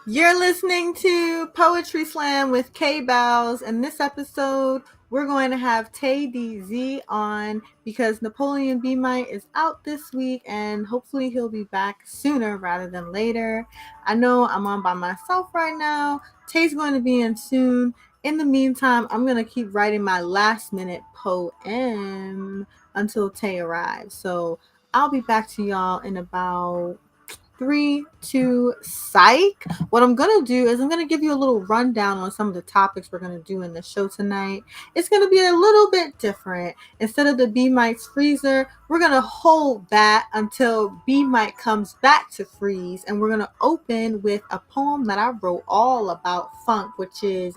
You're listening to Poetry Slam with Bellz, and this episode we're going to have TayDZ on because Napoleon B Might is out this week, and hopefully he'll be back sooner rather than later. I know I'm on by myself right now. Tay's going to be in soon. In the meantime, I'm going to keep writing my last minute poem until Tay arrives. So I'll be back to y'all in about 3, 2, psych. What I'm gonna do is I'm gonna give you a little rundown on some of the topics we're gonna do in the show tonight. It's gonna be a little bit different. Instead of the B Mike's freezer, we're gonna hold that until B Mike comes back to freeze, and we're gonna open with a poem that I wrote all about funk, which is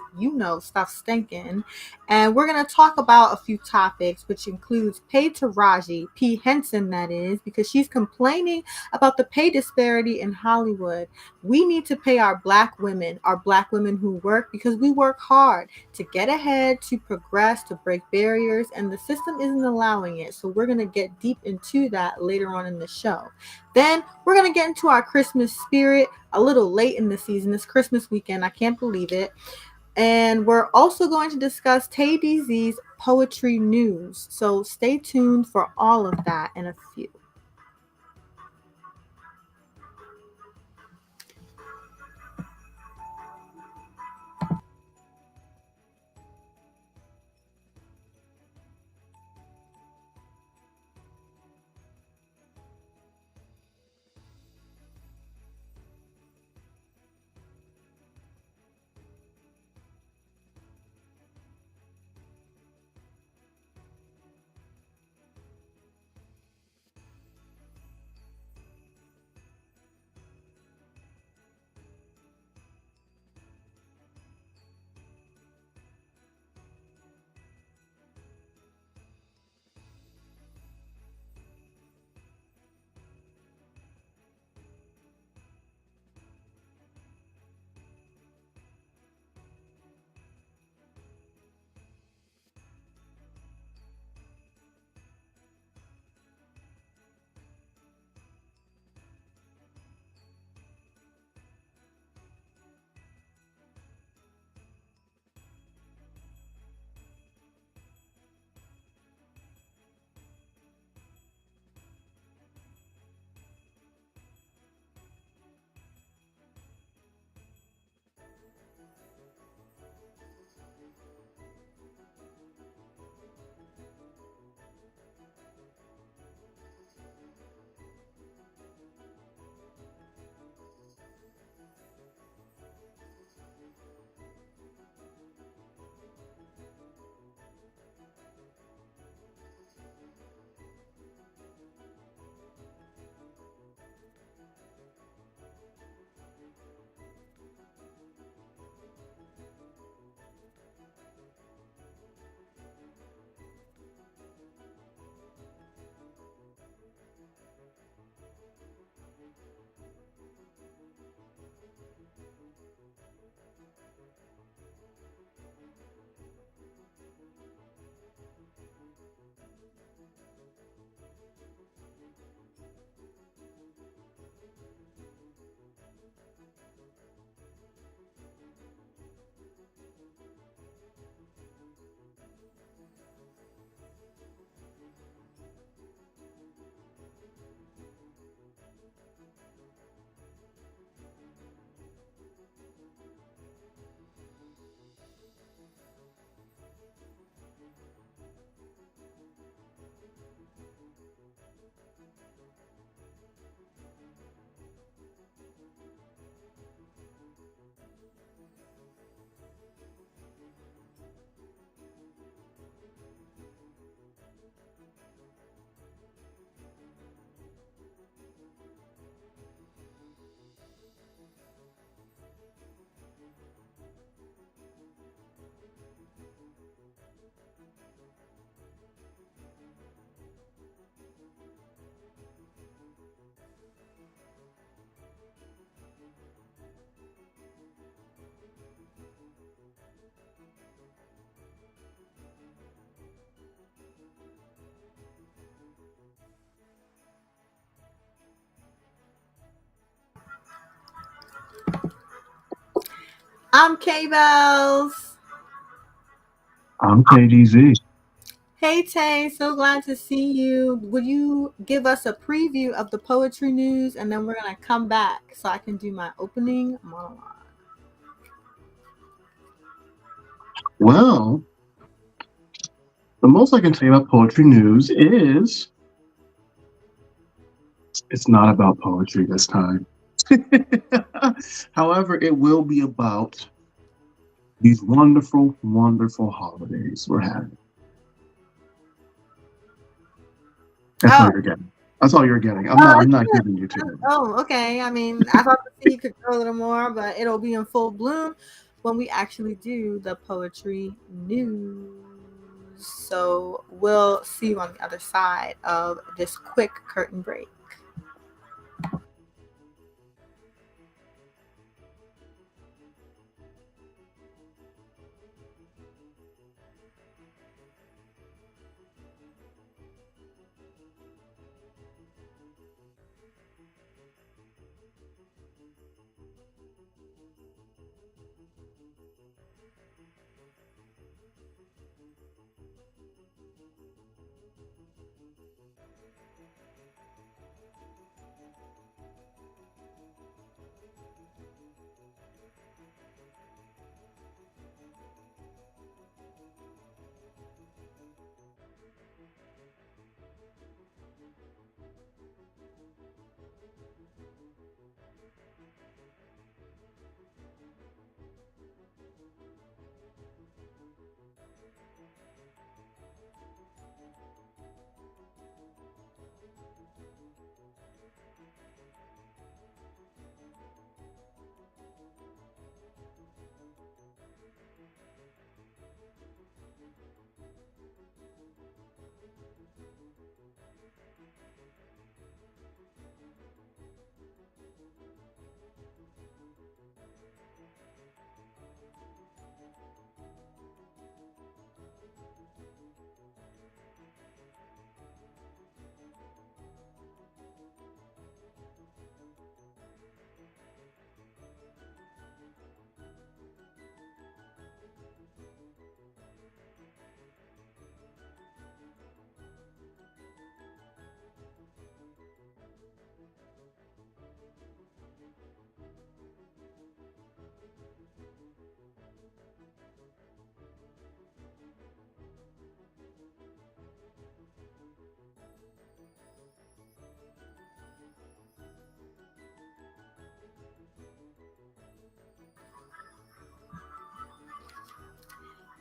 stuff stinking. And we're gonna talk about a few topics, which includes pay to Raji, P. Henson, that is, because she's complaining about the pay disparity in Hollywood. We need to pay our black women who work, because we work hard to get ahead, to progress, to break barriers, and the system isn't allowing it. So we're going to get deep into that later on in the show. Then we're going to get into our Christmas spirit a little late in the season. It's Christmas weekend. I can't believe it. And we're also going to discuss TayDZ's poetry news. So stay tuned for all of that in a few. I'm Bellz. I'm TayDZ. Hey Tay, so glad to see you. Would you give us a preview of the poetry news and then we're going to come back so I can do my opening monologue? Well, the most I can say about poetry news is it's not about poetry this time. However, it will be about these wonderful, wonderful holidays we're having. That's all Oh, you're getting. That's all you're getting. I'm not giving you too much. oh, okay. I mean, I thought the seed could grow a little more, but it'll be in full bloom when we actually do the poetry news. So we'll see you on the other side of this quick curtain break.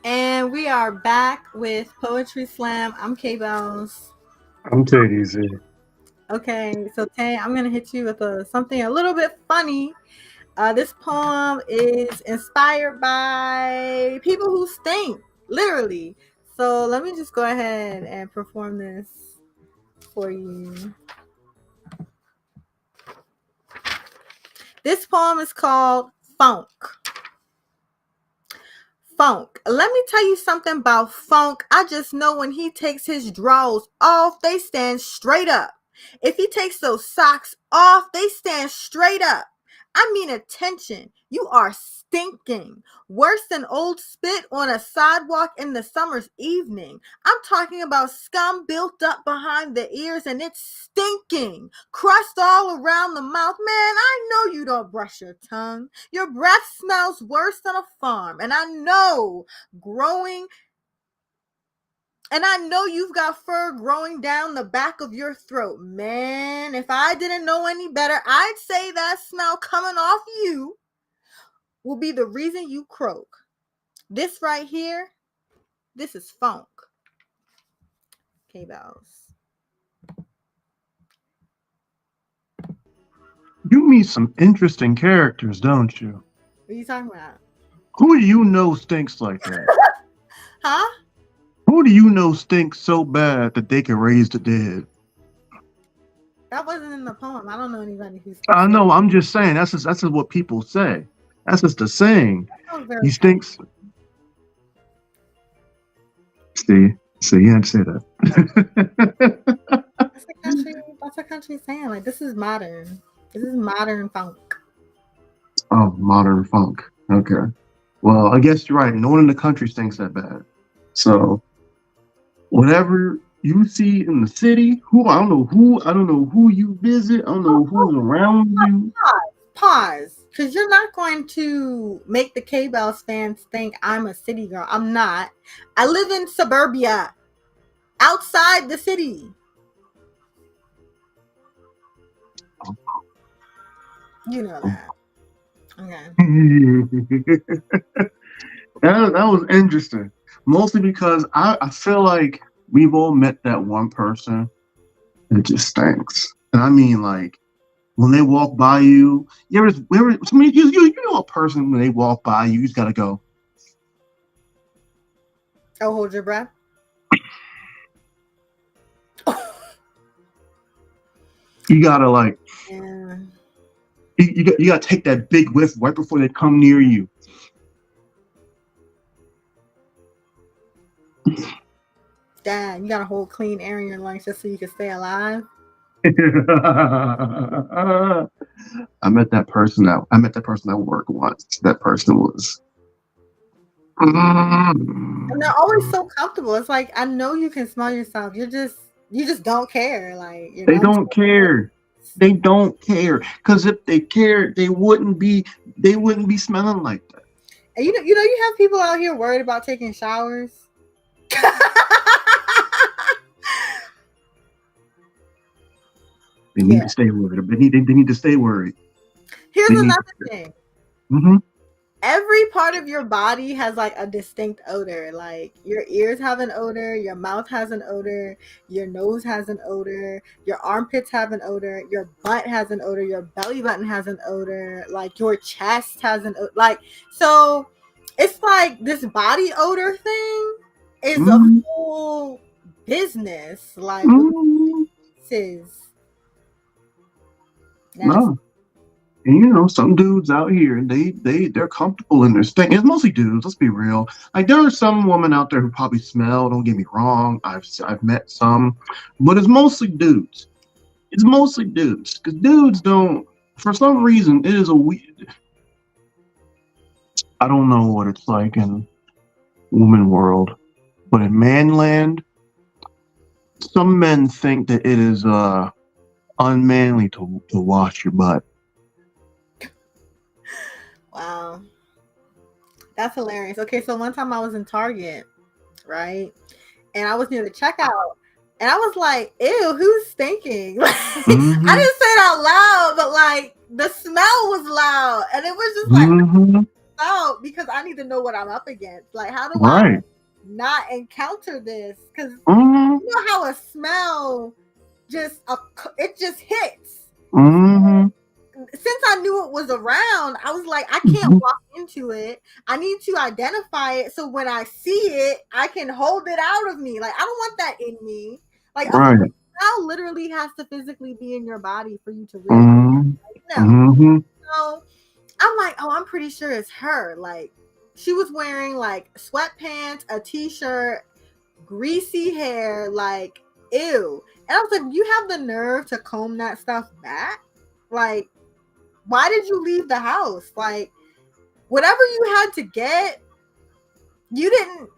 And we are back with Poetry Slam. I'm Bellz. I'm TayDZ. Okay, so Tay, I'm gonna hit you with something a little bit funny. This poem is inspired by people who stink, literally. So let me just go ahead and perform this for you. This poem is called Funk. Funk. Let me tell you something about Funk. I just know when he takes his drawers off, they stand straight up. If he takes those socks off, they stand straight up. I mean, attention. You are stinking. Worse than old spit on a sidewalk in the summer's evening. I'm talking about scum built up behind the ears and it's stinking. Crust all around the mouth. Man, I know you don't brush your tongue. Your breath smells worse than a farm. And I know you've got fur growing down the back of your throat. Man, if I didn't know any better, I'd say that smell coming off you will be the reason you croak. This right here, this is funk. Okay, Bellz. You meet some interesting characters, don't you? What are you talking about? Who do you know stinks like that? Huh? Who do you know stinks so bad that they can raise the dead? That wasn't in the poem. I don't know anybody who stinks. I know. I'm just saying. That's just what people say. That's just the saying. He stinks. See, you had to say that. That's a country saying. Like, this is modern. This is modern funk. Oh, modern funk. Okay. Well, I guess you're right. No one in the country stinks that bad. So whatever you see in the city, I don't know who you visit, I don't know who's around you. Pause. Because you're not going to make the K-Bellz fans think I'm a city girl. I'm not. I live in suburbia, outside the city. You know that. Okay. That was interesting. Mostly because I feel like we've all met that one person that just stinks. And I mean, like, when they walk by you, you know a person, when they walk by you, you just got to go. Oh, hold your breath. You got to, like, Yeah. you got to take that big whiff right before they come near you. Dad, you got to hold clean air in your lungs just so you can stay alive. I met that person at work once. That person was. And they're always so comfortable. It's like, I know you can smell yourself. You just don't care. Like, you know, They don't care. They don't care. Because if they cared, they wouldn't be smelling like that. And you have people out here worried about taking showers. They need to stay worried. They need to stay worried. Here's another thing. Mm-hmm. Every part of your body has like a distinct odor. Like your ears have an odor, your mouth has an odor, your nose has an odor, your armpits have an odor, your butt has an odor, your belly button has an odor, like your chest has an odor. Like, so it's like this body odor thing is a whole business. Like, this is no. And you know, some dudes out here, they're comfortable in their stink. It's mostly dudes. Let's be real. Like, there are some women out there who probably smell. Don't get me wrong. I've met some, but it's mostly dudes. It's mostly dudes, because dudes don't. For some reason, it is a weird. I don't know what it's like in woman world, but in man land, some men think that it is unmanly to wash your butt. Wow. That's hilarious. Okay, so one time I was in Target, right? And I was near the checkout, and I was like, ew, who's stinking? Like, I didn't say it out loud, but like the smell was loud. And it was just like out, because I need to know what I'm up against. Like, how do I not encounter this? Because you know how a smell just hits. Since I knew it was around, I was like, I can't walk into it. I need to identify it, so when I see it, I can hold it out of me. Like, I don't want that in me. Like, a smell literally has to physically be in your body for you to realize. So I'm like, oh, I'm pretty sure it's her. Like, she was wearing like sweatpants, a t-shirt, greasy hair, like, ew. And I was like, you have the nerve to comb that stuff back? Like, why did you leave the house? Like, whatever you had to get, you didn't,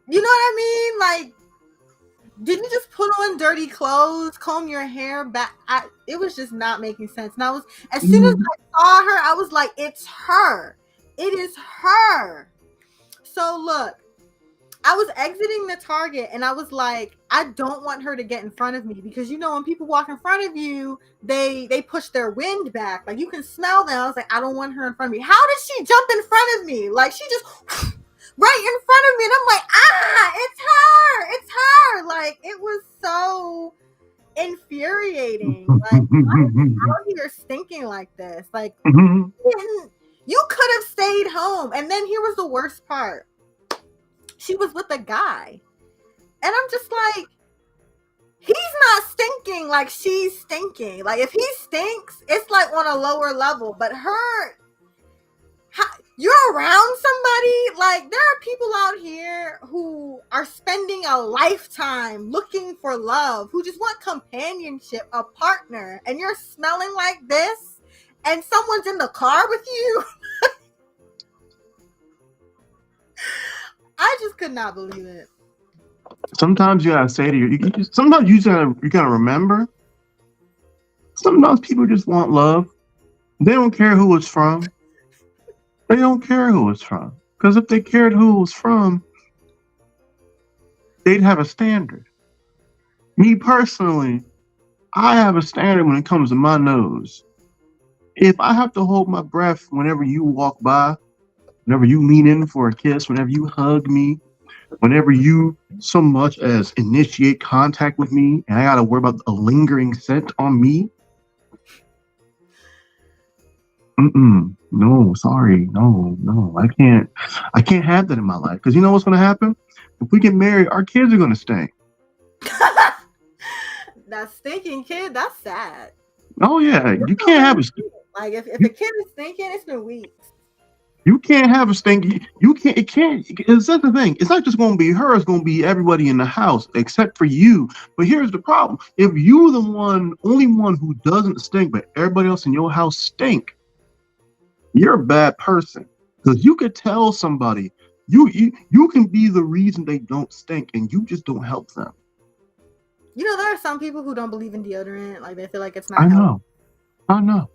you know what I mean? Like, didn't you just put on dirty clothes, comb your hair back? It was just not making sense. And I was, as soon as I saw her, I was like, it's her. It is her. So look, I was exiting the Target, and I was like, I don't want her to get in front of me, because, you know, when people walk in front of you, they push their wind back. Like, you can smell them. I was like, I don't want her in front of me. How did she jump in front of me? Like, she just right in front of me, and I'm like, it's her. Like, it was so infuriating. Like, why are you out here stinking like this? Like, you could have stayed home. And then here was the worst part. She was with a guy, and I'm just like, he's not stinking like she's stinking. Like, if he stinks, it's like on a lower level, but you're around somebody. Like, there are people out here who are spending a lifetime looking for love, who just want companionship, a partner, and you're smelling like this, and someone's in the car with you. I just could not believe it. Sometimes you gotta say to sometimes you gotta remember. Sometimes people just want love. They don't care who it's from. They don't care who it's from. Because if they cared who it was from, they'd have a standard. Me personally, I have a standard when it comes to my nose. If I have to hold my breath whenever you walk by, whenever you lean in for a kiss, whenever you hug me, whenever you so much as initiate contact with me, and I gotta worry about a lingering scent on me. No, sorry, no, I can't have that in my life. Because you know what's gonna happen? If we get married, our kids are gonna stink. That stinking kid, that's sad. Oh yeah, you can't have a like if a kid is stinking, it's been weeks. You can't have a stinky. You can't. It can't. It's that's the thing. It's not just going to be her. It's going to be everybody in the house except for you. But here's the problem: if you're the only one who doesn't stink, but everybody else in your house stink, you're a bad person. Because you could tell somebody you can be the reason they don't stink, and you just don't help them. You know, there are some people who don't believe in deodorant. Like, they feel like it's not. I know.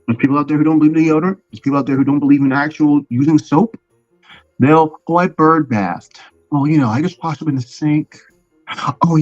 There's people out there who don't believe in deodorant. There's people out there who don't believe in actual using soap. They'll, I bird bathed. Oh, I just washed up in the sink. Oh,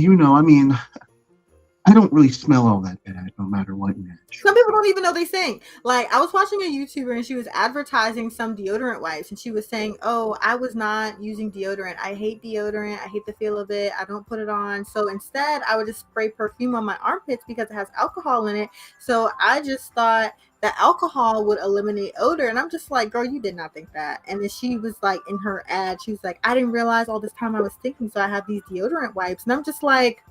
I don't really smell all that bad, no matter what. Some people don't even know they stink. Like, I was watching a YouTuber and she was advertising some deodorant wipes, and she was saying, "Oh, I was not using deodorant. I hate deodorant. I hate the feel of it. I don't put it on. So instead, I would just spray perfume on my armpits because it has alcohol in it. So I just thought that alcohol would eliminate odor." And I'm just like, girl, you did not think that. And then she was like, in her ad, she was like, "I didn't realize all this time I was stinking, so I have these deodorant wipes." And I'm just like,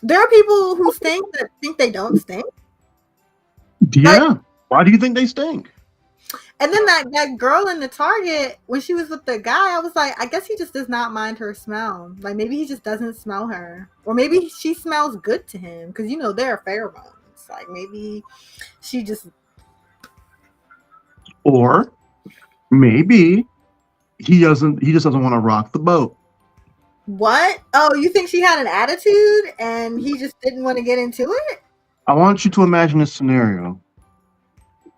there are people who stink that think they don't stink. Yeah. Like, why do you think they stink? And then that girl in the Target, when she was with the guy, I was like, I guess he just does not mind her smell. Like, maybe he just doesn't smell her. Or maybe she smells good to him. Because, there are pheromones. Like, maybe she just... Or maybe he just doesn't want to rock the boat. What? Oh, you think she had an attitude and he just didn't want to get into it? I want you to imagine this scenario.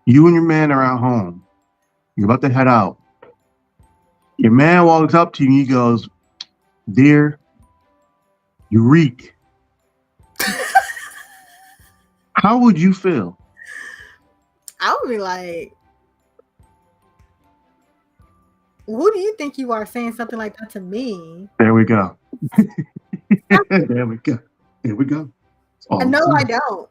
You and your man are at home. You're about to head out. Your man walks up to you and he goes, "Dear, you reek." How would you feel? I would be like, who do you think you are saying something like that to me? There we go. There we go. No, I don't.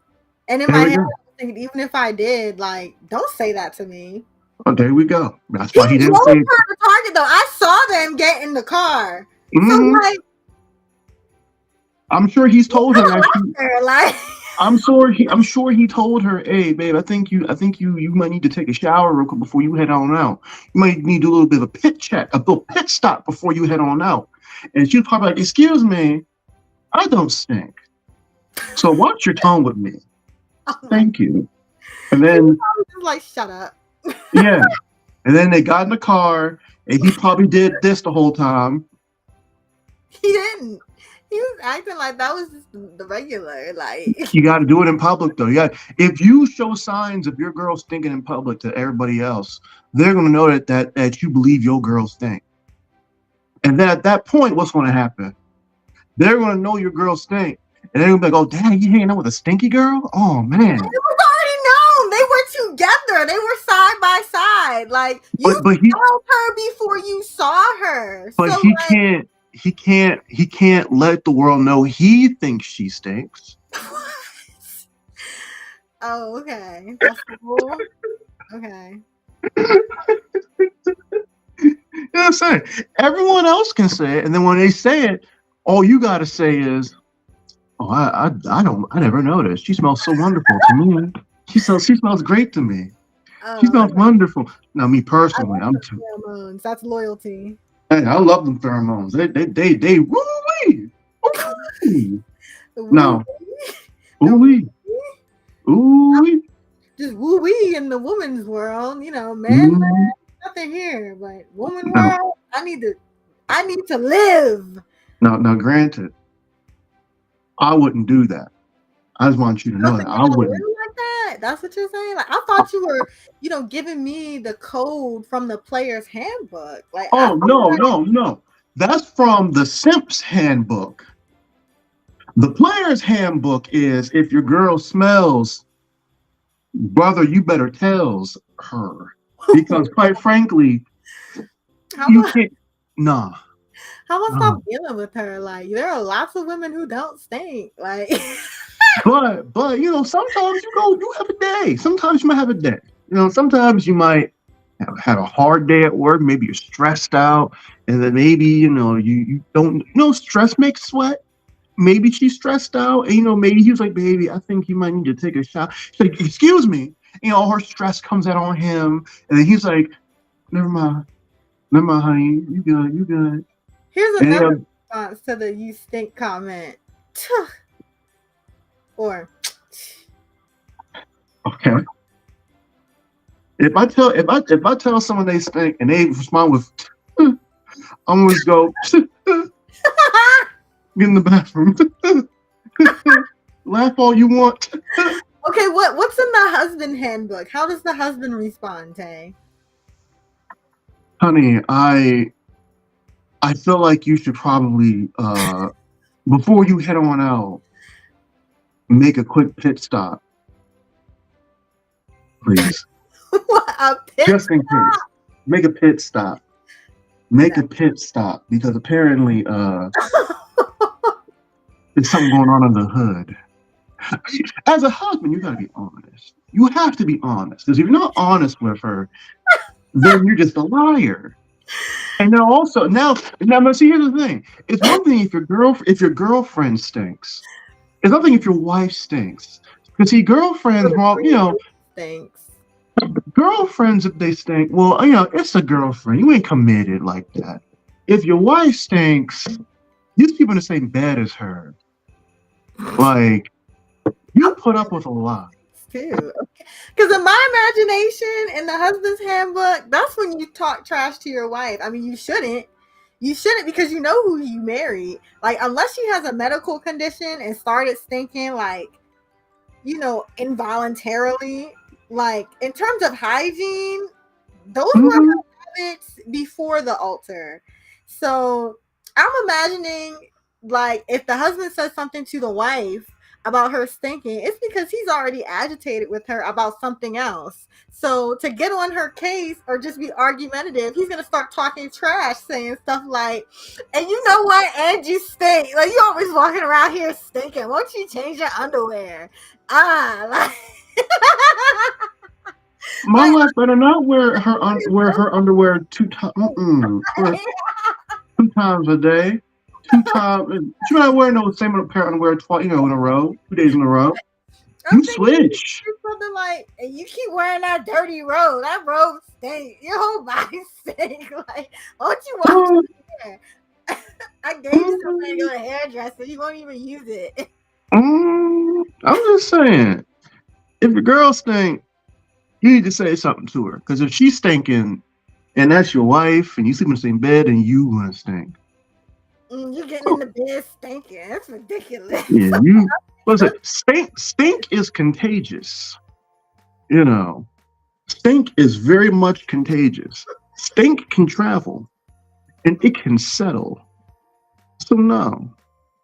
And in my head, I was thinking, even if I did, like, don't say that to me. Oh, there we go. That's why he didn't say it. The Target, though. I saw them get in the car. Mm-hmm. So, like, I'm sure he's told her that. I'm sure he told her, "Hey, babe, I think you might need to take a shower real quick before you head on out. You might need to do a little bit of a little pit stop before you head on out." And she was probably like, "Excuse me, I don't stink. So watch your tone with me. Thank you." And then just like, shut up. Yeah. And then they got in the car, and he probably did this the whole time. He didn't. He was acting like that was just the regular. Like, you got to do it in public, though. If you show signs of your girl stinking in public to everybody else, they're going to know that you believe your girl stink. And then at that point, what's going to happen? They're going to know your girl stink, and they're going to be like, "Oh, dad, you hanging out with a stinky girl? Oh man." It was already known. They were together. They were side by side. Like, you smelled her before you saw her. But so, he can't let the world know he thinks she stinks. Oh, okay. That's cool. Okay. You know what I'm saying? Everyone else can say it, and then when they say it, all you gotta say is, "Oh, I never noticed. She smells so wonderful to me. She smells great to me. She smells wonderful." Now, me personally, I'm pheromones. That's loyalty. Hey, I love them pheromones. They woo-wee. Ooh-wee. No. Ooh-wee. Ooh-wee. Just woo-wee in the woman's world, man. nothing here, but woman No, world, I need to live. now, granted, I wouldn't do that. I just want you to You don't know think that I I gotta live wouldn't. like that? That's what you're saying? Like I thought you were, giving me the code from the player's handbook. Like I Oh thought no, that no, no. That's from the Simp's handbook. The player's handbook is if your girl smells, brother, you better tells her. Because quite frankly, how you about can't nah. how about Nah. stop dealing with her? Like there are lots of women who don't stink. Like But sometimes you have a day. Sometimes you might have a day. Sometimes you might have a hard day at work. Maybe you're stressed out, and then maybe you don't. Stress makes sweat. Maybe she's stressed out, and maybe he was like, "Baby, I think you might need to take a shot." She's like, "Excuse me." All her stress comes out on him, and then he's like, never mind, honey, you good." here's And another response to the "you stink" comment. Or okay. If I tell someone they stink and they respond with, I'm gonna just go get in the bathroom. Laugh all you want. okay, what's in the husband handbook? How does the husband respond, Tay? Honey, I feel like you should probably before you head on out, make a quick pit stop, please. A pit Just in case. Make a pit stop. Make a pit stop because apparently there's something going on under the hood. As a husband, you gotta be honest. You have to be honest. Because if you're not honest with her, then you're just a liar. And now but see, here's the thing. It's one thing if your girlfriend stinks. It's nothing if your wife stinks. Because see, girlfriends, well, Thanks. girlfriends, if they stink, well, it's a girlfriend. You ain't committed like that. If your wife stinks, you sleep in the same bed as her. Like, you put up with a lot. Too. Because in my imagination, in the husband's handbook, that's when you talk trash to your wife. I mean, you shouldn't. You shouldn't because you know who you married. Like, unless she has a medical condition and started stinking, like, involuntarily. Like, in terms of hygiene, those were Mm-hmm. habits before the altar. So I'm imagining, like, if the husband says something to the wife about her stinking, it's because he's already agitated with her about something else. So to get on her case or just be argumentative, he's gonna start talking trash, saying stuff like, "And you know what? And you stink. Like you always walking around here stinking. Won't you change your underwear?" Like. My like, wife better not wear her underwear two times a day. Two times. She not wearing no same pair of underwear twice, in a row, 2 days in a row. I'm You thinking switch. something like, and you keep wearing that dirty robe. That robe stinks. Your whole body stinks. Like, why don't you wash Mm, your hair? I gave you something to go to a hairdresser. You won't even use it. I'm just saying, if the girl stink, you need to say something to her. Because if she's stinking, and that's your wife, and you sleep in the same bed, and you gonna stink. You're getting in the bed stinking. That's ridiculous. Yeah, you. What's it? Stink is contagious. Stink is very much contagious. Stink can travel, and it can settle. So no,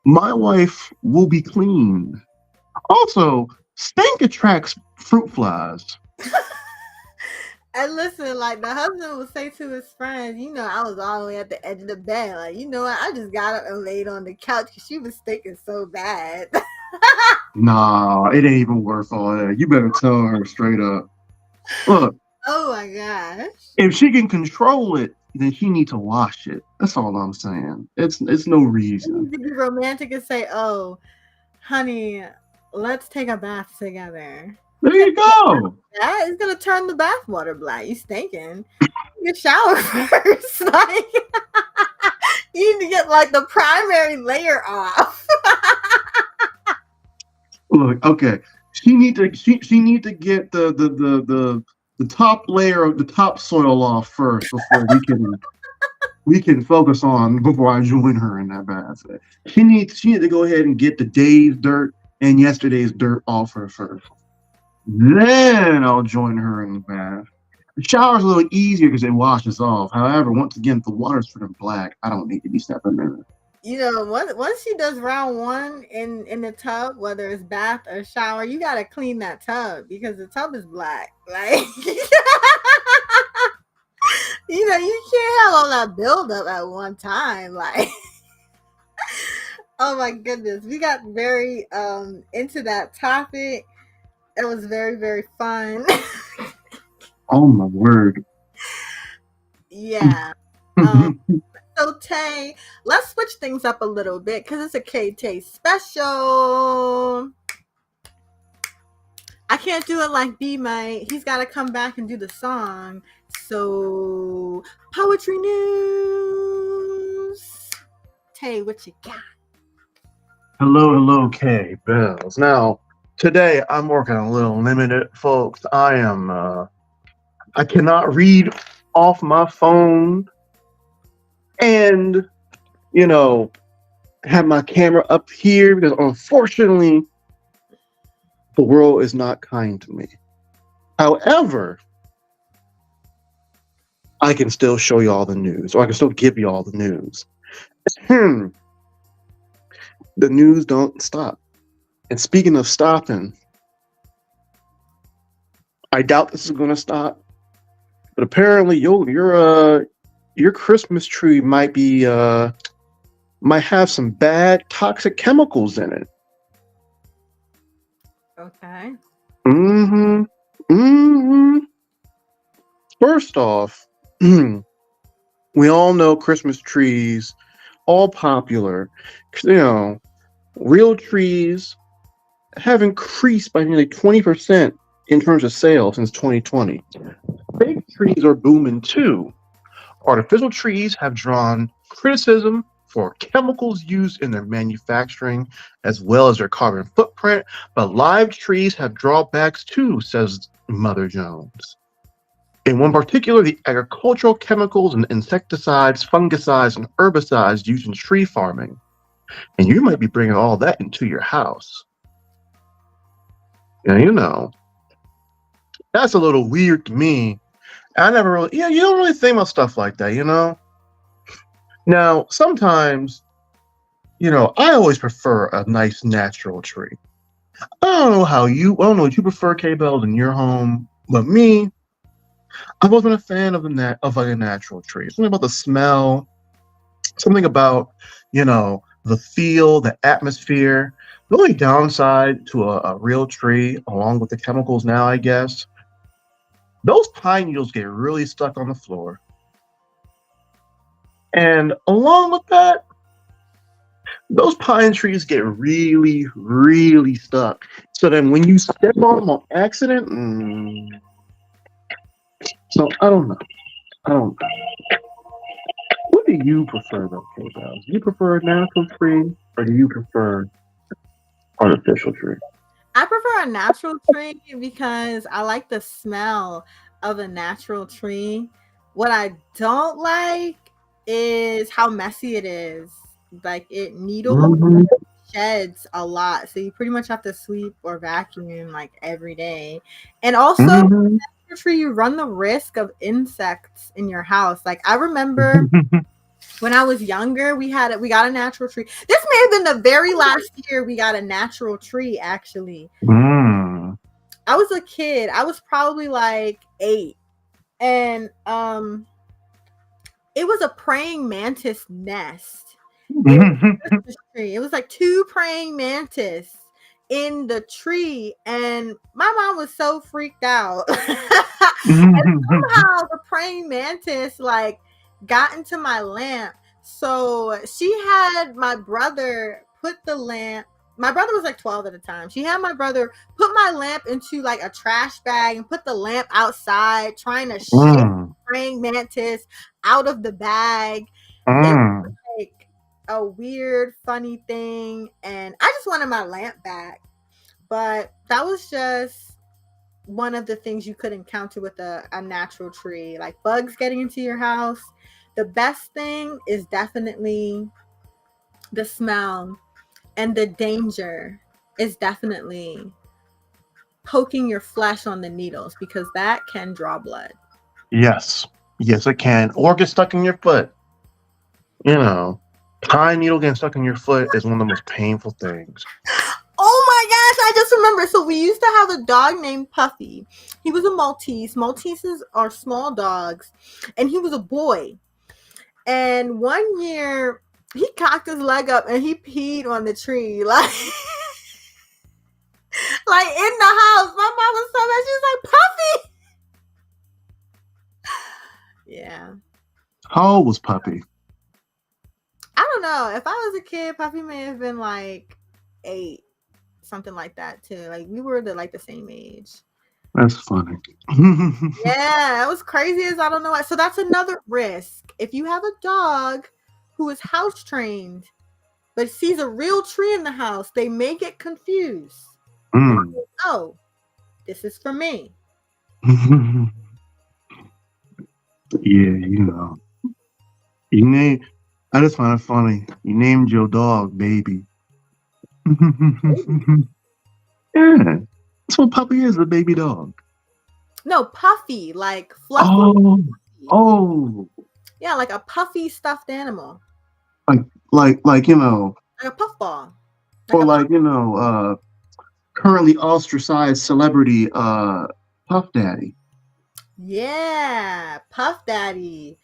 my wife will be clean. Also, stink attracts fruit flies. And listen, like the husband would say to his friends, I was all the way at the edge of the bed. Like, you know what? I just got up and laid on the couch because she was stinking so bad. Nah, it ain't even worth all that. You better tell her straight up. Look, Oh my gosh. if she can control it, then she needs to wash it. That's all I'm saying. It's no You reason. need to be romantic and say, "Oh, honey, let's take a bath together." There you go. That is gonna turn the bath water black. You stinking. You shower first. Like you need to get like the primary layer off. Look, okay. She need to get the the top layer of the top soil off first before we can focus on before I join her in that bath. She needs to go ahead and get the day's dirt and yesterday's dirt off her first. Then I'll join her in the bath. The shower's a little easier because it washes off. However, once again, if the water's turning black, I don't need to be stepping in it. Once she does round one in the tub, whether it's bath or shower, you gotta clean that tub because the tub is black. Like, you can't have all that buildup at one time. Like, oh my goodness, we got very into that topic. It was very, very fun. Oh my word. Yeah. So Tay, let's switch things up a little bit because it's a Tay special. I can't do it like B might. He's got to come back and do the song. So, poetry news. Tay, what you got? Hello, K Bellz. Now, today I'm working a little limited, folks. I cannot read off my phone and, have my camera up here because unfortunately the world is not kind to me. However, I can still show you all the news, or I can still give you all the news. The news don't stop. And speaking of stopping, I doubt this is going to stop. But apparently, your Christmas tree might have some bad toxic chemicals in it. Okay. First off, we all know Christmas trees, all popular. Real trees have increased by nearly 20% in terms of sales since 2020. Fake trees are booming too. Artificial trees have drawn criticism for chemicals used in their manufacturing as well as their carbon footprint, but live trees have drawbacks too, says Mother Jones. In one particular, the agricultural chemicals and insecticides, fungicides, and herbicides used in tree farming. And you might be bringing all that into your house. That's a little weird to me. I never really, you don't really think about stuff like that, Now, sometimes, I always prefer a nice natural tree. I don't know what you prefer, K-Bellz, in your home, but me, I've always been a fan of a natural tree. Something about the smell, something about, the feel, the atmosphere. The only downside to a real tree, along with the chemicals now, I guess, those pine needles get really stuck on the floor. And along with that, those pine trees get really, really stuck. So then when you step on them on accident, so I don't know. What do you prefer though, K-Bellz? Do you prefer a natural tree or do you prefer artificial tree? I prefer a natural tree because I like the smell of a natural tree. What I don't like is how messy it is. Like it needles, sheds a lot, so you pretty much have to sweep or vacuum like every day. And also, tree, you run the risk of insects in your house. Like I remember when I was younger, we got a natural tree. This may have been the very last year we got a natural tree. Actually, I was a kid. I was probably like 8, and it was a praying mantis nest. It was like 2 praying mantis in the tree, and my mom was so freaked out. And somehow the praying mantis like got into my lamp. So she had my brother put the lamp. My brother was like 12 at the time. She had my brother put my lamp into like a trash bag and put the lamp outside, trying to shake the praying mantis out of the bag. It was like a weird, funny thing, and I just wanted my lamp back. But that was just one of the things you could encounter with a natural tree, like bugs getting into your house. The best thing is definitely the smell, and the danger is definitely poking your flesh on the needles, because that can draw blood. Yes. Yes, it can. Or get stuck in your foot. You know, pine needle getting stuck in your foot is one of the most painful things. Oh my gosh, I just remember. So we used to have a dog named Puffy. He was a Maltese. Malteses are small dogs, and he was a boy. And one year he cocked his leg up and he peed on the tree, like like in the house. My mom was so mad. She was like, Puffy. Yeah. How old was Puppy? I don't know. If I was a kid, Puffy may have been like 8, something like that too. Like we were the same age. That's funny. Yeah, it was crazy as I don't know what. So that's another risk. If you have a dog who is house trained but sees a real tree in the house, they may get confused. Mm. Oh, this is for me. Yeah, you know. You name. I just find it funny. You named your dog Baby. Yeah, that's what Puppy is, a baby dog. No, puffy, like fluffy. Oh, oh, Yeah, like a puffy stuffed animal. like you know, Like a puffball. or like you know, currently ostracized celebrity, Puff Daddy. Yeah, Puff Daddy.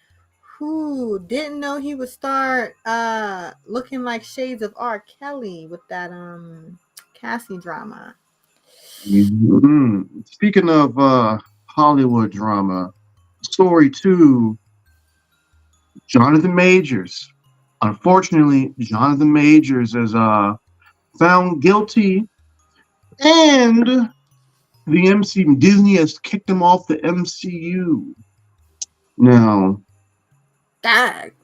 Who didn't know he would start looking like shades of R. Kelly with that Cassie drama. Mm. Speaking of Hollywood drama, story 2, Jonathan Majors. Unfortunately, Jonathan Majors is found guilty, and Disney has kicked him off the MCU. Now, Dag.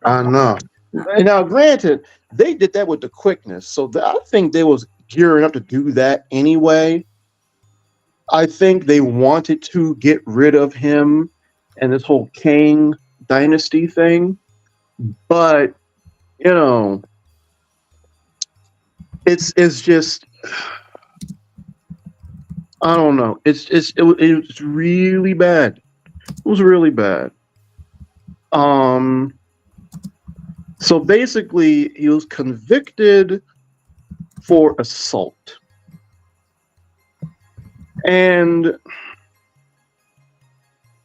I know. Now, granted, they did that with the quickness, so I think they was gearing up to do that anyway. I think they wanted to get rid of him and this whole Kang dynasty thing, but you know, it's just, I don't know. It's really bad. It was really bad. So basically, he was convicted for assault, and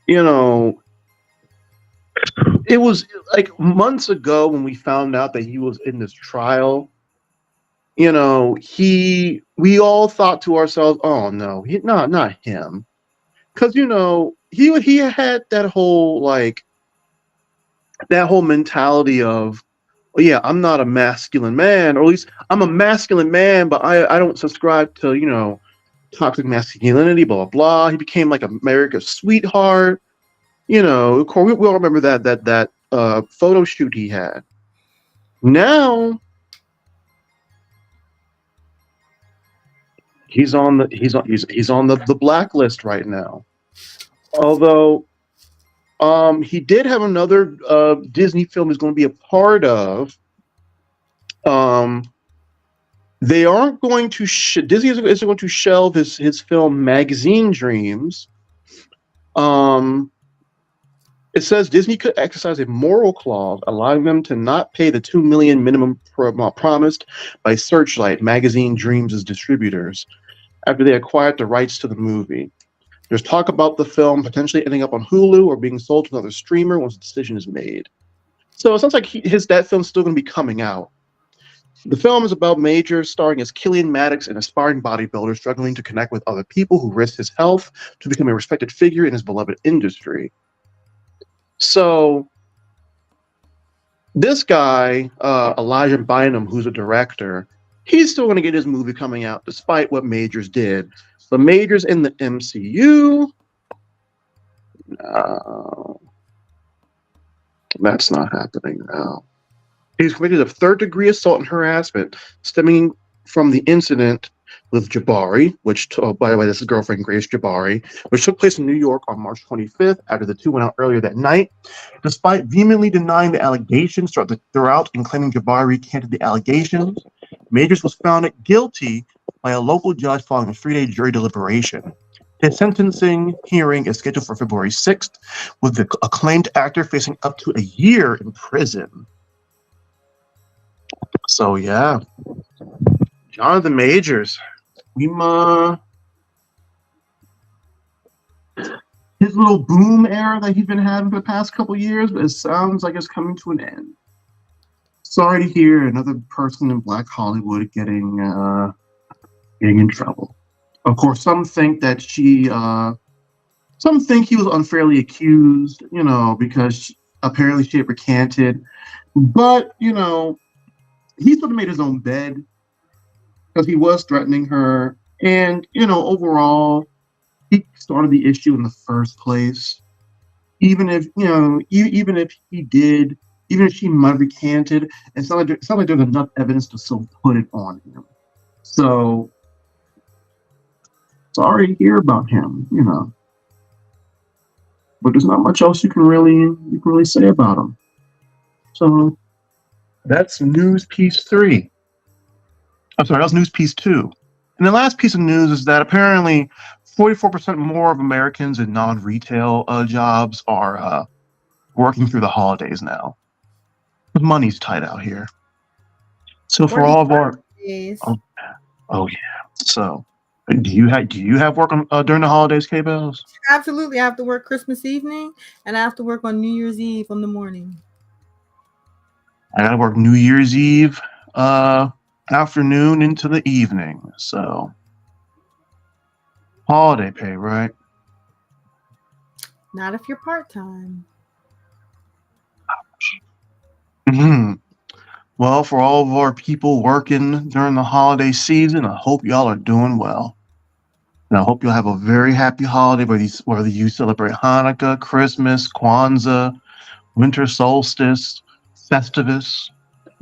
you know, it was like months ago when we found out that he was in this trial. You know, we all thought to ourselves, "Oh no, not him," because you know he had that whole mentality of, well, yeah, I'm not a masculine man, or at least I'm a masculine man, but I don't subscribe to, you know, toxic masculinity, blah blah blah. He became like America's sweetheart. You know, of course, we all remember that photo shoot he had. Now he's on the blacklist right now. Although he did have another Disney film he's going to be a part of. They aren't going to Disney isn't going to shelve his film Magazine Dreams. It says Disney could exercise a moral clause allowing them to not pay the $2 million minimum promised by Searchlight Magazine Dreams' distributors after they acquired the rights to the movie. There's talk about the film potentially ending up on Hulu or being sold to another streamer once the decision is made. So it sounds like that film's still going to be coming out. The film is about Majors, starring as Killian Maddox, an aspiring bodybuilder struggling to connect with other people who risk his health to become a respected figure in his beloved industry. So this guy, Elijah Bynum, who's a director, he's still going to get his movie coming out despite what Majors did. The Majors in the MCU, no, that's not happening now. He's convicted of third-degree assault and harassment stemming from the incident with Jabari, by the way, this is girlfriend Grace Jabari, which took place in New York on March 25th after the two went out earlier that night. Despite vehemently denying the allegations throughout and claiming Jabari recanted the allegations, Majors was found guilty by a local judge following a 3-day jury deliberation. His sentencing hearing is scheduled for February 6th, with the acclaimed actor facing up to a year in prison. So, yeah. Jonathan Majors. His little boom era that he's been having for the past couple years, but it sounds like it's coming to an end. Sorry to hear another person in Black Hollywood getting in trouble. Of course, some think that some think he was unfairly accused, because apparently she had recanted. But, he sort of made his own bed because he was threatening her. And, overall, he started the issue in the first place. Even if she might have recanted, it's not like there's enough evidence to still put it on him. So, sorry to hear about him, but there's not much else you can really say about him. So that's news piece 3. I'm sorry, that was news piece 2. And the last piece of news is that apparently 44% more of Americans in non-retail jobs are working through the holidays now. The money's tight out here. So for all of our oh yeah. So do you have work on during the holidays, K-Bellz? Absolutely. I have to work Christmas evening and I have to work on New Year's Eve in the morning. I gotta work New Year's Eve afternoon into the evening. So holiday pay, right? Not if you're part-time. Mm-hmm. Well, for all of our people working during the holiday season, I hope y'all are doing well. And I hope you'll have a very happy holiday, whether you celebrate Hanukkah, Christmas, Kwanzaa, winter solstice, Festivus,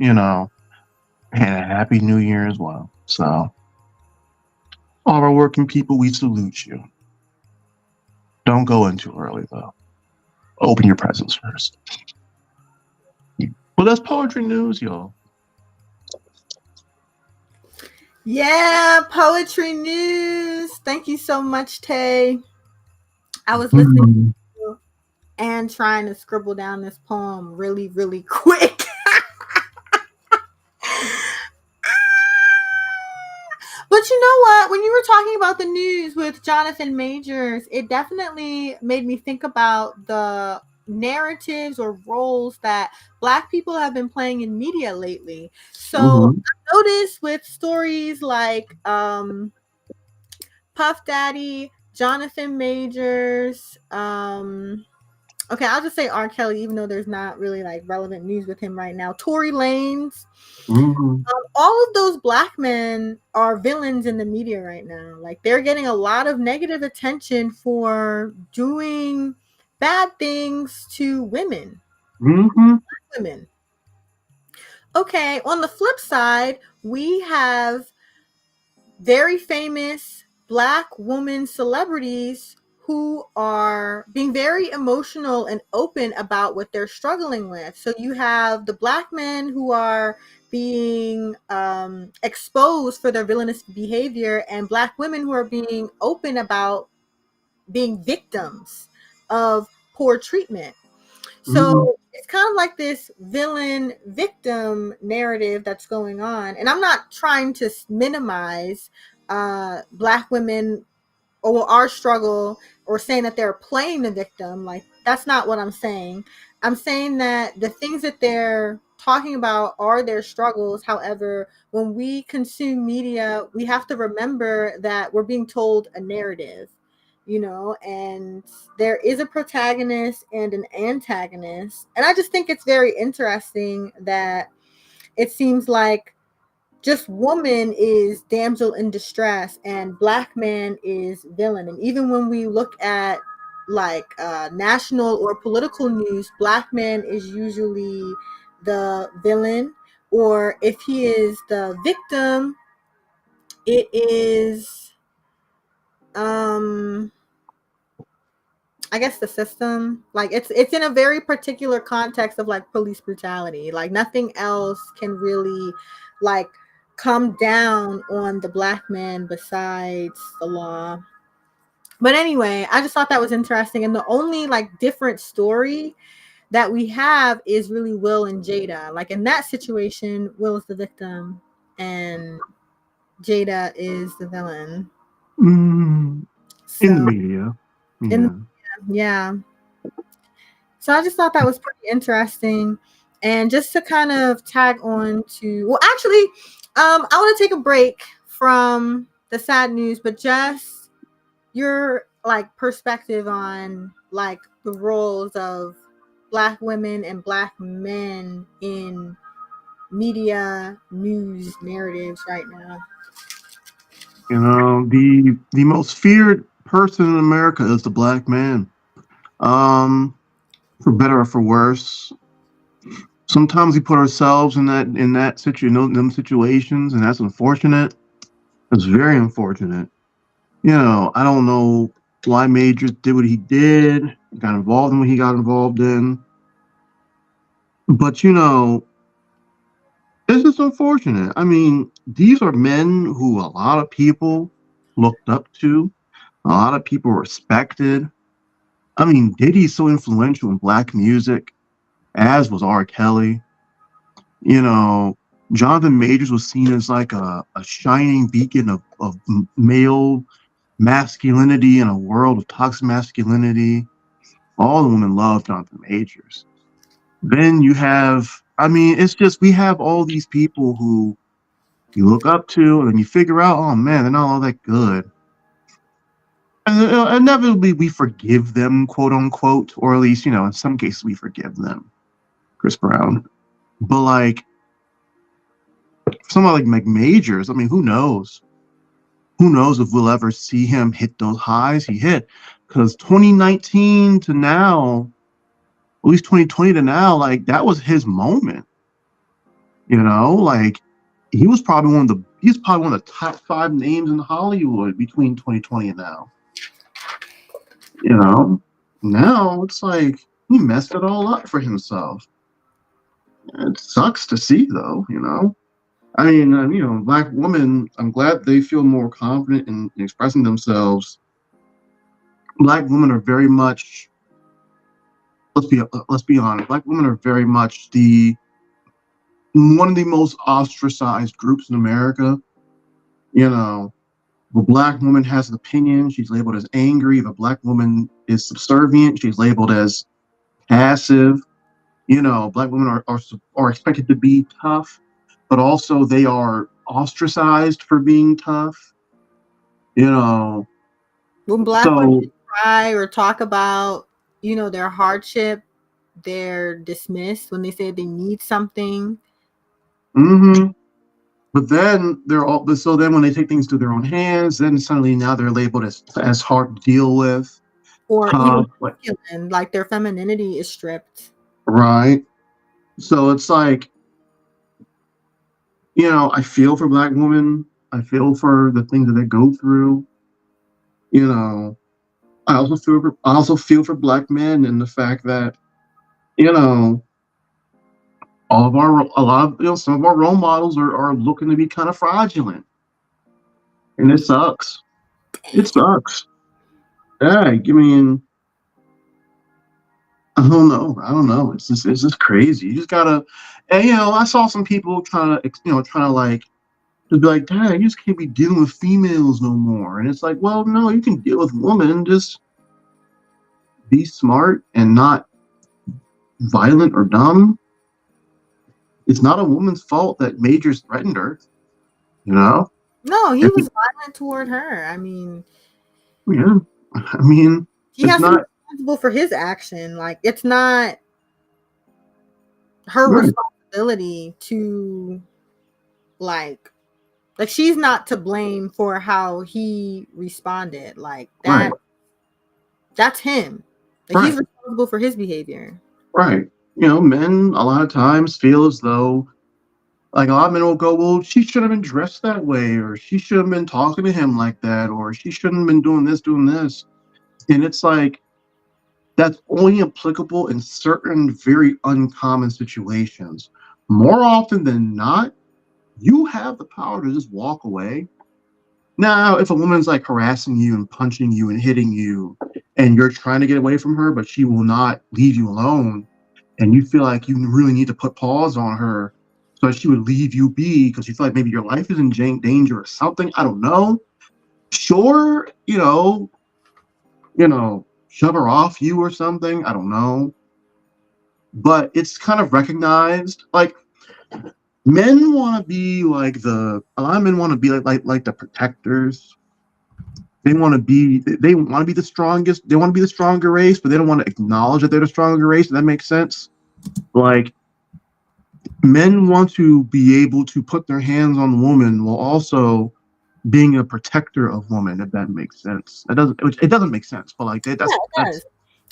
and a happy New Year as well. So, all of our working people, we salute you. Don't go in too early, though. Open your presents first. Well, that's poetry news, y'all. Yeah, poetry news. Thank you so much, Tay. I was listening to you and trying to scribble down this poem really, really quick. But you know what? When you were talking about the news with Jonathan Majors, it definitely made me think about the narratives or roles that Black people have been playing in media lately. So I noticed with stories like Puff Daddy, Jonathan Majors, okay, I'll just say R. Kelly, even though there's not really like relevant news with him right now. Tory Lanez. All of those Black men are villains in the media right now. Like they're getting a lot of negative attention for doing bad things to women. Women. Okay, on the flip side, we have very famous Black woman celebrities who are being very emotional and open about what they're struggling with. So you have the Black men who are being exposed for their villainous behavior, and Black women who are being open about being victims of poor treatment. So it's kind of like this villain victim narrative that's going on. And I'm not trying to minimize Black women or our struggle or saying that they're playing the victim. Like that's not what I'm saying. I'm saying that the things that they're talking about are their struggles. However, when we consume media, we have to remember that we're being told a narrative, and there is a protagonist and an antagonist. And I just think it's very interesting that it seems like just woman is damsel in distress and Black man is villain. And even when we look at like national or political news, Black man is usually the villain, or if he is the victim, it is, I guess the system, like it's in a very particular context of like police brutality. Like nothing else can really like come down on the black man besides the law. But anyway, I just thought that was interesting. And the only like different story that we have is really Will and Jada. Like in that situation, Will is the victim and Jada is the villain. In the So media. in Yeah. yeah. So I just thought that was pretty interesting. And just to kind of tag on to, well, actually, I want to take a break from the sad news, but just your like perspective on like the roles of black women and black men in media news narratives right now. You know, the most feared person in America is the black man. Um, for better or for worse. Sometimes we put ourselves in that them situations, and that's unfortunate. It's very unfortunate. You know, I don't know why Majors did what he did, got involved in what he got involved in, but you know, it's just unfortunate. I mean, these are men who a lot of people looked up to, a lot of people respected. I mean, Diddy's so influential in black music, as was R. Kelly. You know, Jonathan Majors was seen as like a shining beacon of male masculinity in a world of toxic masculinity. All the women love Jonathan Majors. Then you have, I mean, it's just we have all these people who you look up to, and then you figure out, oh man, they're not all that good. And inevitably, we forgive them, quote unquote, or at least, you know, in some cases, we forgive them. Chris Brown, but like someone like Majors, I mean, who knows? Who knows if we'll ever see him hit those highs he hit? Because 2019 to now, at least 2020 to now, like that was his moment. You know, like he's probably one of the top 5 names in Hollywood between 2020 and now. You know, now it's like he messed it all up for himself. It sucks to see, though. You know, I mean, you know, black women. I'm glad they feel more confident in expressing themselves. Black women are very much. Let's be honest. Black women are very much the one of the most ostracized groups in America. You know, if a black woman has an opinion, she's labeled as angry. If a black woman is subservient, she's labeled as passive. You know, black women are expected to be tough, but also they are ostracized for being tough. You know, When black women so cry or talk about, you know, their hardship, they're dismissed. When they say they need something, hmm but then they're all so then when they take things to their own hands, then suddenly now they're labeled as hard to deal with, or even tough, like masculine, like their femininity is stripped. right. So it's like, you know, I feel for black women. I feel for the things that they go through. You know, I also feel for black men and the fact that, you know, a lot of, you know, some of our role models are looking to be kind of fraudulent, and it sucks. It sucks. Yeah, I mean, I don't know. It's just crazy. You just gotta, and you know, I saw some people trying to like just be like, dang, you just can't be dealing with females no more. And it's like, well, no, you can deal with women. Just be smart and not violent or dumb. It's not a woman's fault that Majors threatened her. You know? No, he And, was violent toward her. I mean, yeah, I mean, he it's has to be not responsible for his action. Like it's not her right, responsibility to like she's not to blame for how he responded. Like right, that's him. Like he's right, responsible for his behavior. right. You know, men a lot of times feel as though Like a lot of men will go, well, she should have been dressed that way, or she should have been talking to him like that, or she shouldn't have been doing this, doing this. And it's like that's only applicable in certain very uncommon situations. More often than not, you have the power to just walk away. Now, if a woman's like harassing you and punching you and hitting you, and you're trying to get away from her, but she will not leave you alone, and you feel like you really need to put pause on her so that she would leave you be because you feel like maybe your life is in danger or something. I don't know. Sure, shove her off you or something. I don't know. But it's kind of recognized. Like men want to be like a lot of men want to be like the protectors. They want to be the strongest. They want to be the stronger race, but they don't want to acknowledge that they're the stronger race. Does that make sense? Like men want to be able to put their hands on women while also being a protector of women. If that makes sense, it doesn't make sense. But like Yeah, it does.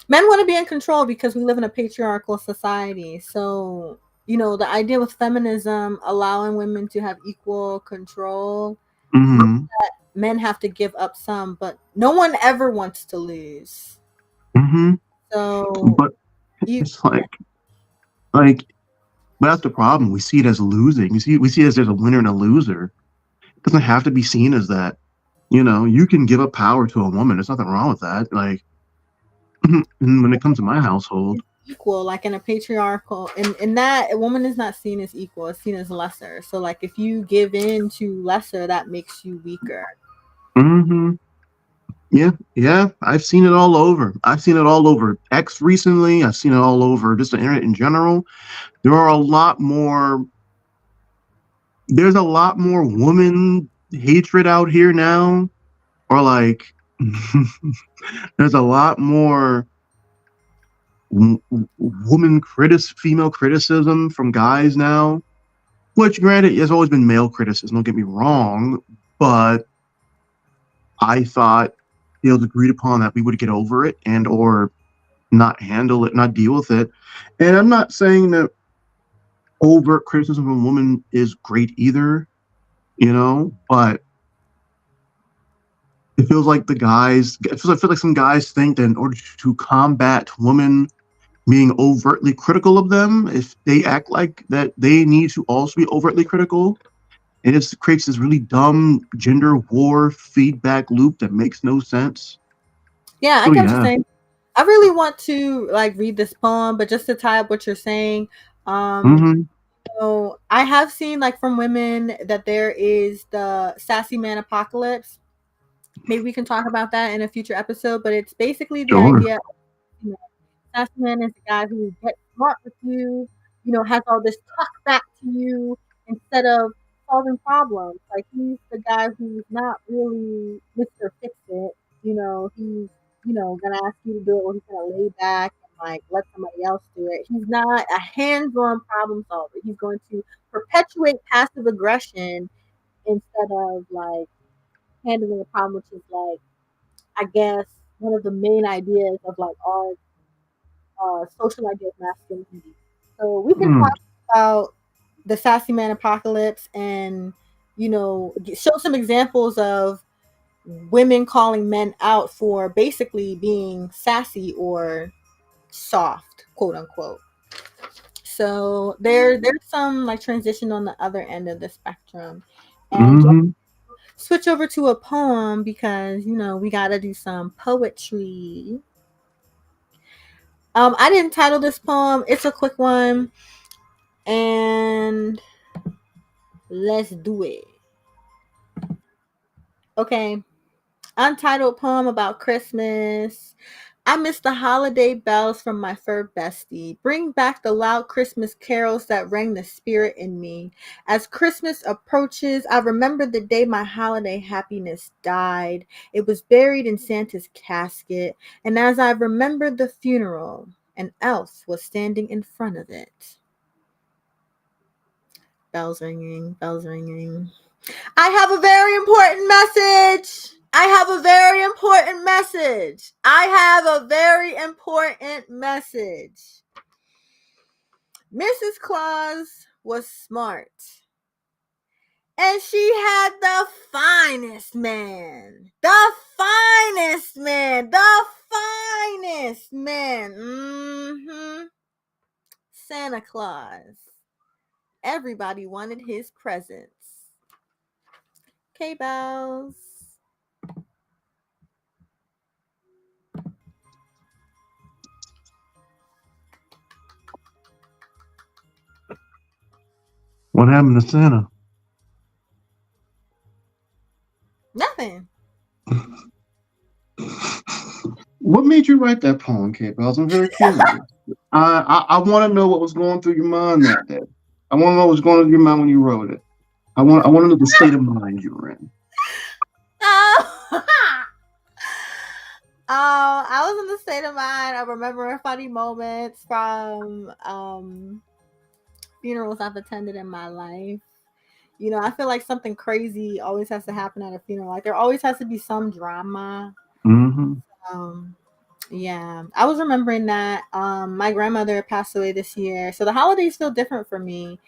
Men want to be in control because we live in a patriarchal society. So, the idea with feminism allowing women to have equal control, mm-hmm, men have to give up some, but no one ever wants to lose. mm-hmm. So, But you, it's like but that's the problem. We see it as losing. We see it as there's a winner and a loser. It doesn't have to be seen as that. You can give up power to a woman. There's nothing wrong with that. Like, and when it comes to my household, equal, like in a patriarchal, in that a woman is not seen as equal, it's seen as lesser. So like if you give in to lesser, that makes you weaker. mm-hmm, yeah, I've seen it all over. I've seen it all over X recently. I've seen it all over just the internet in general. There are a lot more. There's a lot more woman hatred out here now, or like, there's a lot more female criticism from guys now. Which, granted, there's always been male criticism. Don't get me wrong, but I thought it was agreed upon that we would get over it and or not handle it, not deal with it. And I'm not saying that overt criticism of a woman is great either, but it feels like I feel like some guys think that in order to combat women being overtly critical of them, if they act like that, they need to also be overtly critical. And it creates this really dumb gender war feedback loop that makes no sense. Yeah, I So get what you're yeah. saying. I really want to like read this poem, but just to tie up what you're saying, um Mm-hmm. so I have seen like from women that there is the sassy man apocalypse. Maybe we can talk about that in a future episode, but it's basically the Sure. idea. Sassy man is the guy who gets smart with you, has all this talk back to you instead of solving problems. Like he's the guy who's not really Mr. Fix It. He's gonna ask you to do it, or he's gonna lay back and like let somebody else do it. He's not a hands-on problem solver. He's going to perpetuate passive aggression instead of like handling a problem, which is like I guess one of the main ideas of like our social idea of masculinity. So we can Mm. talk about the sassy man apocalypse and show some examples of women calling men out for basically being sassy or soft, quote unquote. So there's some like transition on the other end of the spectrum. And Mm-hmm. switch over to a poem because we gotta do some poetry. I didn't title this poem. It's a quick one, and let's do it. Okay. Untitled poem about Christmas. I miss the holiday bells from my fur bestie. Bring back the loud Christmas carols that rang the spirit in me. As Christmas approaches, I remember the day my holiday happiness died. It was buried in Santa's casket, and as I remembered the funeral, an elf was standing in front of it. Bells ringing, bells ringing. I have a very important message. I have a very important message. I have a very important message. Mrs. Claus was smart. And she had the finest man. The finest man. The finest man. Santa Claus. Everybody wanted his presents. Okay, Bellz. What happened to Santa? Nothing. What made you write that poem, Kate Bellz? I'm very curious. I want to know what was going through your mind that day. I want to know what was going through your mind when you wrote it. I want to know the state of mind you were in. I was in the state of mind of remembering funny moments from funerals I've attended in my life. You know, I feel like something crazy always has to happen at a funeral. Like there always has to be some drama. Mm-hmm. Yeah, I was remembering that my grandmother passed away this year, so the holidays feel different for me.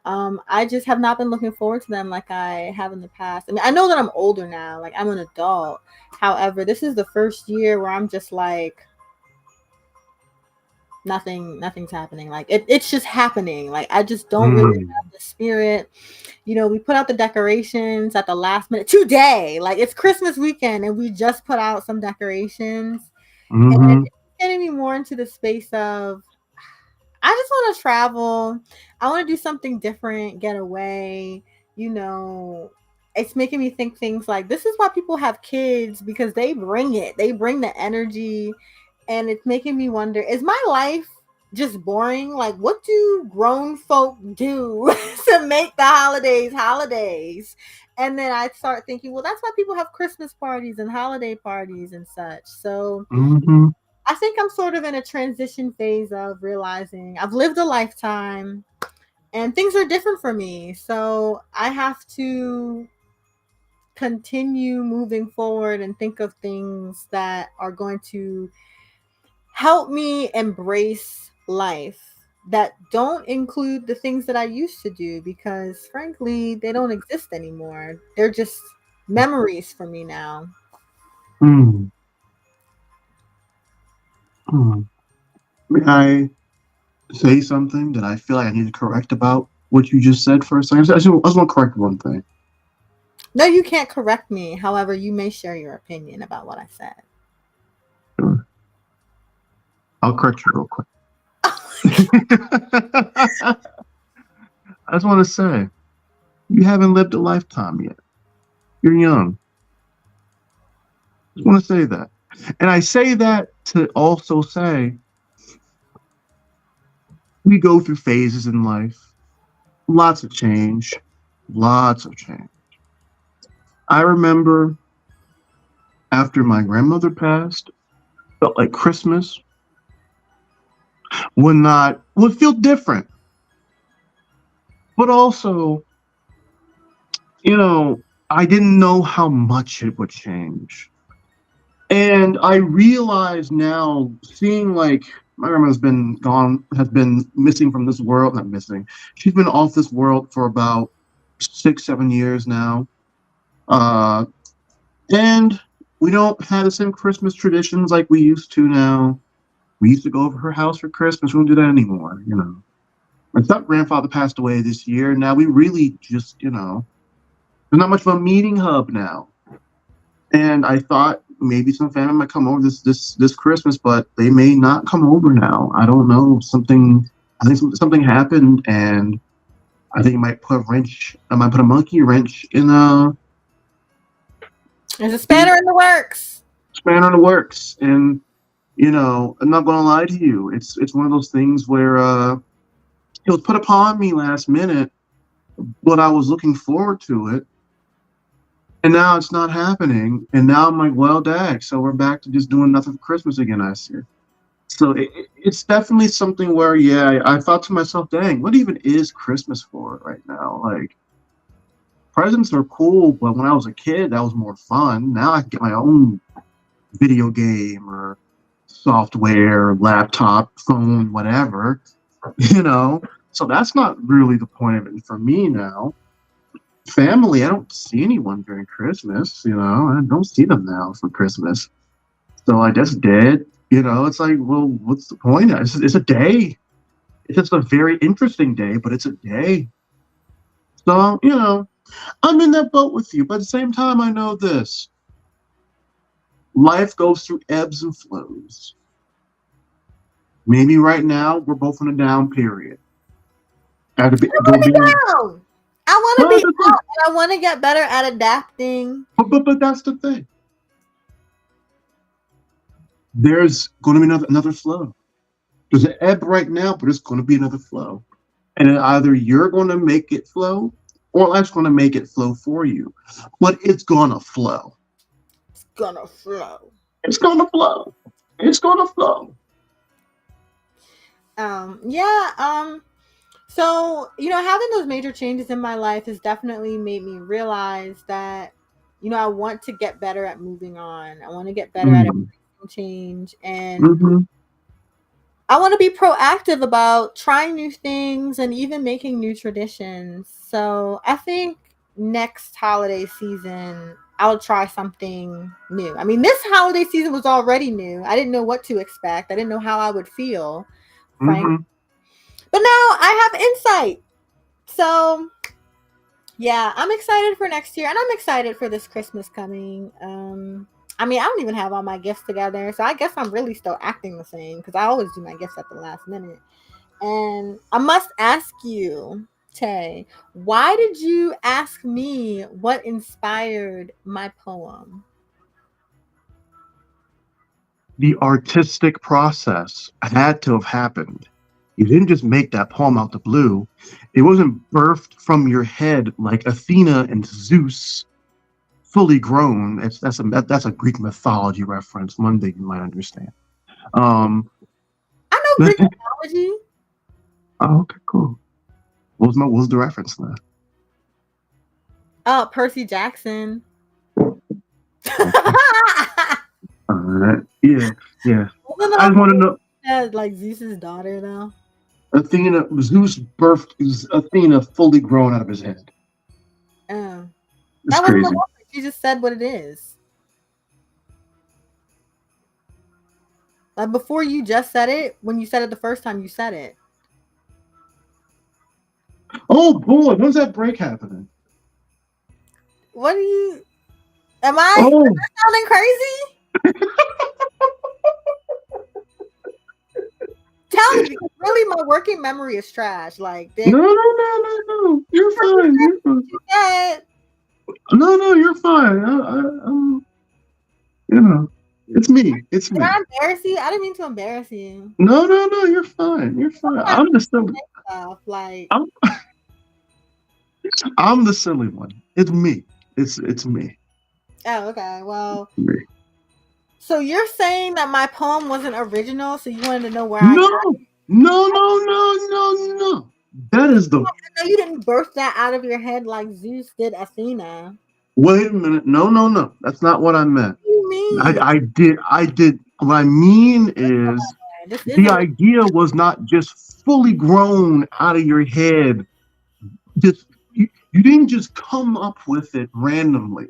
I just have not been looking forward to them like I have in the past. I mean, I know that I'm older now, like I'm an adult. However, this is the first year where I'm just like, nothing's happening. Like it's just happening. Like I just don't really have the spirit. You know, we put out the decorations at the last minute today. Like it's Christmas weekend and we just put out some decorations. And it's getting me more into the space of I just want to travel. I want to do something different, get away. You know, it's making me think things like this is why people have kids because they bring it. They bring the energy. And it's making me wonder, is my life just boring? Like, what do grown folk do to make the holidays? And then I start thinking, well, that's why people have Christmas parties and holiday parties and such. So I think I'm sort of in a transition phase of realizing I've lived a lifetime and things are different for me. So I have to continue moving forward and think of things that are going to help me embrace life that don't include the things that I used to do because frankly, they don't exist anymore. They're just memories for me now. May I say something that I feel like I need to correct about what you just said for a second? I just want to correct one thing. No, you can't correct me. However, you may share your opinion about what I said. Sure. I'll correct you real quick. I just want to say, you haven't lived a lifetime yet. You're young. I just want to say that. And I say that to also say, we go through phases in life. Lots of change. I remember after my grandmother passed, felt like Christmas would feel different. But also, you know, I didn't know how much it would change. And I realize now, seeing like my grandma's has been missing from this world, not missing. She's been off this world for about 6-7 years now. And we don't have the same Christmas traditions like we used to now. We used to go over her house for Christmas. We don't do that anymore, you know. My step-grandfather passed away this year. Now we really just, you know, there's not much of a meeting hub now. And I thought maybe some family might come over this Christmas, but they may not come over now. I don't know. I think something happened, and I think it might put a monkey wrench in There's a spanner in the works. And you know, I'm not gonna lie to you. It's one of those things where it was put upon me last minute, but I was looking forward to it. And now it's not happening. And now I'm like, well, dag. So we're back to just doing nothing for Christmas again, I see. So it's definitely something where, yeah, I thought to myself, dang, what even is Christmas for right now? Like, presents are cool, but when I was a kid, that was more fun. Now I can get my own video game or software, laptop, phone, whatever, you know? So that's not really the point of it for me now. Family, I don't see anyone during Christmas. I don't see them now for Christmas. So like that's dead. It's like, well, what's the point? It's a day. It's just a very interesting day, but it's a day. So I'm in that boat with you. But at the same time, I know this: life goes through ebbs and flows. Maybe right now we're both in a down period. I want to be down. I want to Well, be out, and I want to get better at adapting. but that's the thing. There's going to be another flow. There's an ebb right now, but it's going to be another flow. And either you're going to make it flow, or life's going to make it flow for you. But it's going to flow. It's gonna flow. It's going to flow. It's going to flow. Yeah. So, having those major changes in my life has definitely made me realize that, I want to get better at moving on. I want to get better at change, and I want to be proactive about trying new things and even making new traditions. So I think next holiday season, I'll try something new. I mean, this holiday season was already new. I didn't know what to expect. I didn't know how I would feel, frankly. But now I have insight. So yeah, I'm excited for next year, and I'm excited for this Christmas coming. I mean, I don't even have all my gifts together, so I guess I'm really still acting the same because I always do my gifts at the last minute. And I must ask you, Tay, why did you ask me what inspired my poem? The artistic process had to have happened. You didn't just make that poem out the blue. It wasn't birthed from your head like Athena and Zeus, fully grown. That's a Greek mythology reference. One day you might understand. I know Greek mythology. Oh, okay, cool. What was the reference then? Oh, Percy Jackson. All right. Yeah. I just want to know. Like Zeus's daughter, though. Zeus birthed Athena fully grown out of his head. Oh. It's crazy. You just said what it is. Like before you just said it, when you said it the first time, you said it. Oh boy, when's that break happening? What are you? Am I sounding crazy? Tell me, because really, my working memory is trash. Like, no. You're fine. You're fine. No, you're fine. It's me. It's me. Did I embarrass you? I didn't mean to embarrass you. No, you're fine. You're fine. I'm the silly. Like, I'm the silly one. It's me. It's me. Oh, okay. Well, so you're saying that my poem wasn't original, so you wanted to know where I got it? No. That is the. No, you didn't birth that out of your head like Zeus did Athena. Wait a minute. No. That's not what I meant. What do you mean? I did. What I mean is the idea was not just fully grown out of your head. You didn't just come up with it randomly.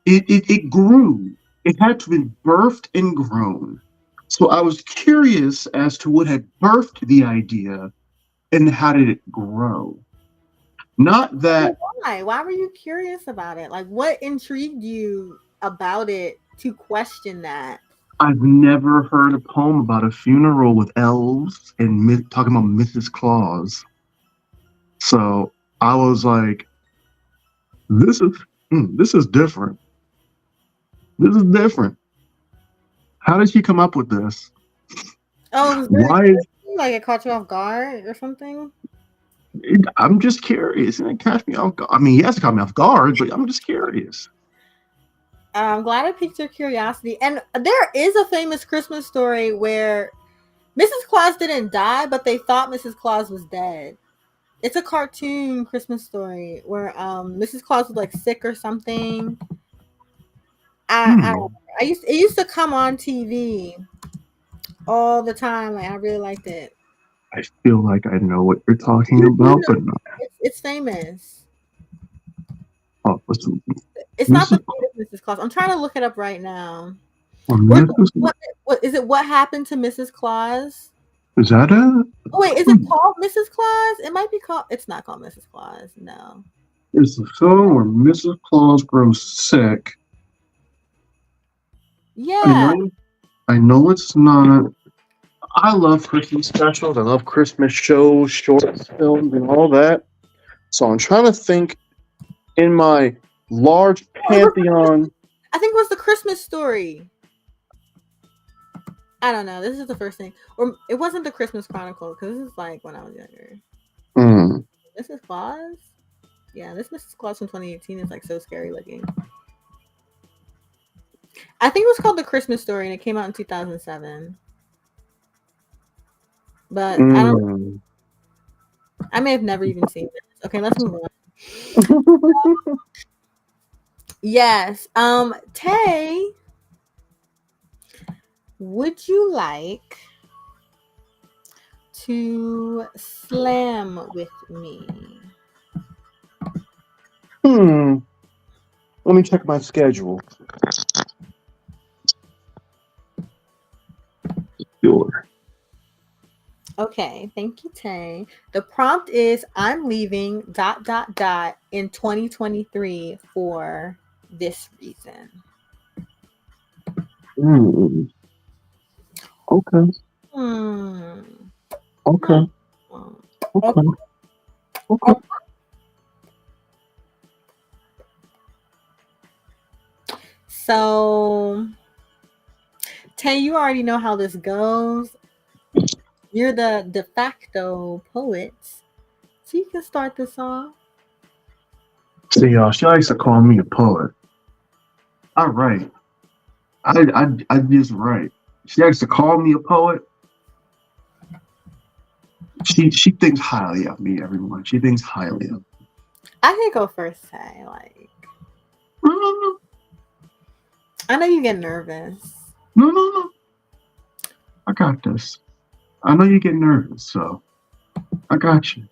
It grew. It had to have been birthed and grown. So I was curious as to what had birthed the idea and how did it grow. Not that. Why? Why were you curious about it? Like, what intrigued you about it to question that? I've never heard a poem about a funeral with elves and talking about Mrs. Claus. So I was like, this is different. This is different. How did she come up with this? Oh, why? Like it caught you off guard or something? I'm just curious. It catch me off guard. I mean, yes, it caught me off guard, but I'm just curious. I'm glad I piqued your curiosity. And there is a famous Christmas story where Mrs. Claus didn't die, but they thought Mrs. Claus was dead. It's a cartoon Christmas story where Mrs. Claus was like sick or something. It used to come on TV all the time. Like I really liked it. I feel like I know what you're talking about, but no. It's famous. Oh, what's the It's not the Mrs. fate of Mrs. Claus. I'm trying to look it up right now. or Or Mrs. what is it? What happened to Mrs. Claus? Is that it? Oh wait, is it called Mrs. Claus? It might be called. It's not called Mrs. Claus. No. It's the film where Mrs. Claus grows sick. Yeah. I know it's not. I love Christmas specials. I love Christmas shows, short films, and all that. So I'm trying to think in my large pantheon. I think it was the Christmas Story. I don't know. This is the first thing, or it wasn't the Christmas Chronicle because this is like when I was younger. Mrs. Claus. Yeah, this Mrs. Claus from 2018 is like so scary looking. I think it was called The Christmas Story and it came out in 2007. But I may have never even seen this. Okay, let's move on. Yes. Tay, would you like to slam with me? Let me check my schedule. Sure. Okay, thank you, Tay. The prompt is I'm leaving ... in 2023 for this reason. Okay. Okay. Okay. So, Tay, you already know how this goes. You're the de facto poet, so you can start this off. See, she likes to call me a poet. All right. I just right. She likes to call me a poet. She thinks highly of me, everyone. She thinks highly of me. I can go first, Tay. I know you get nervous. No. I got this. I know you get nervous, so I got you.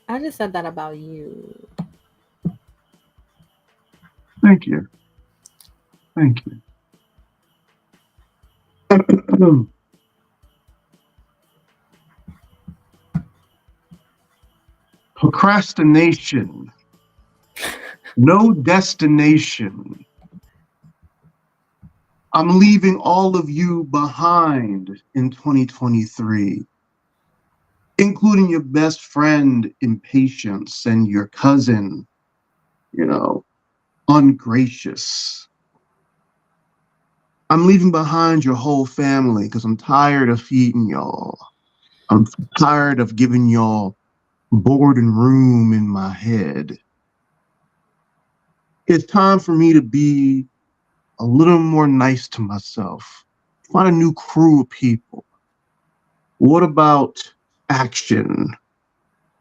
I just said that about you. Thank you. Thank you. Procrastination. No destination. I'm leaving all of you behind in 2023, including your best friend, Impatience, and your cousin, Ungracious. I'm leaving behind your whole family because I'm tired of feeding y'all. I'm tired of giving y'all board and room in my head. It's time for me to be a little more nice to myself. Find a new crew of people. What about action?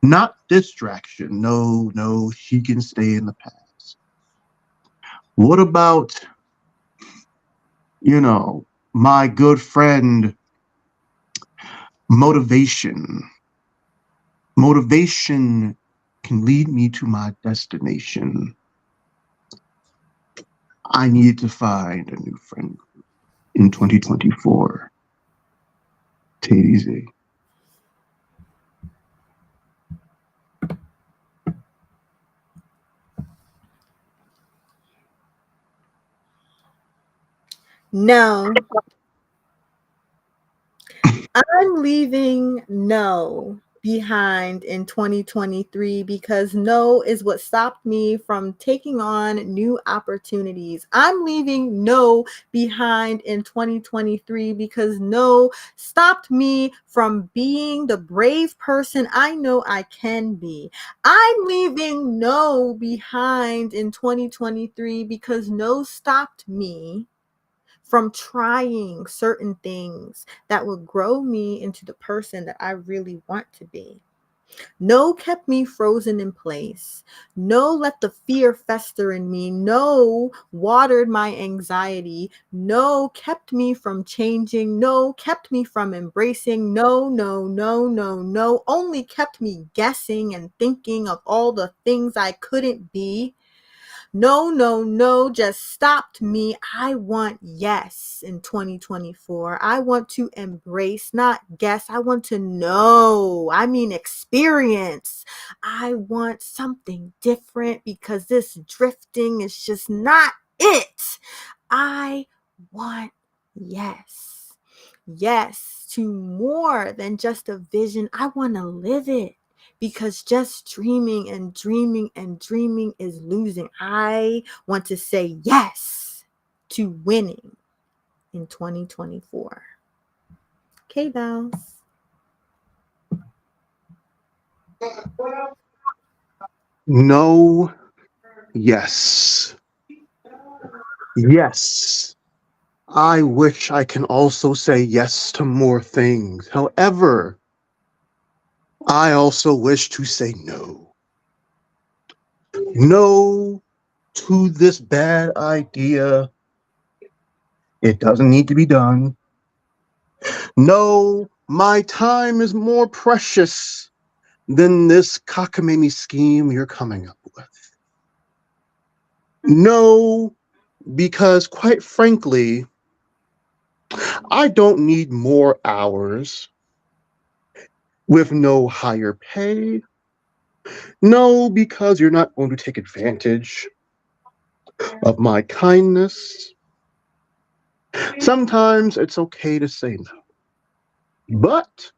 Not distraction. No, she can stay in the past. What about, my good friend, motivation? Motivation can lead me to my destination. I need to find a new friend group in 2024. TayDZ. No. I'm leaving no behind in 2023 because no is what stopped me from taking on new opportunities. I'm leaving no behind in 2023 because no stopped me from being the brave person I know I can be. I'm leaving no behind in 2023 because no stopped me from trying certain things that will grow me into the person that I really want to be. No kept me frozen in place. No let the fear fester in me. No watered my anxiety. No kept me from changing. No kept me from embracing. No, only kept me guessing and thinking of all the things I couldn't be. No, no, no, just stopped me. I want yes in 2024. I want to embrace, not guess. I want to know. I mean, experience. I want something different because this drifting is just not it. I want yes. Yes to more than just a vision. I want to live it because just dreaming and dreaming and dreaming is losing. I want to say yes to winning in 2024. Okay, Bellz. No, yes. Yes. I wish I can also say yes to more things. However, I also wish to say no. No to this bad idea. It doesn't need to be done. No, my time is more precious than this cockamamie scheme you're coming up with. No, because quite frankly, I don't need more hours with no higher pay. No, because you're not going to take advantage of my kindness. Sometimes it's okay to say no. But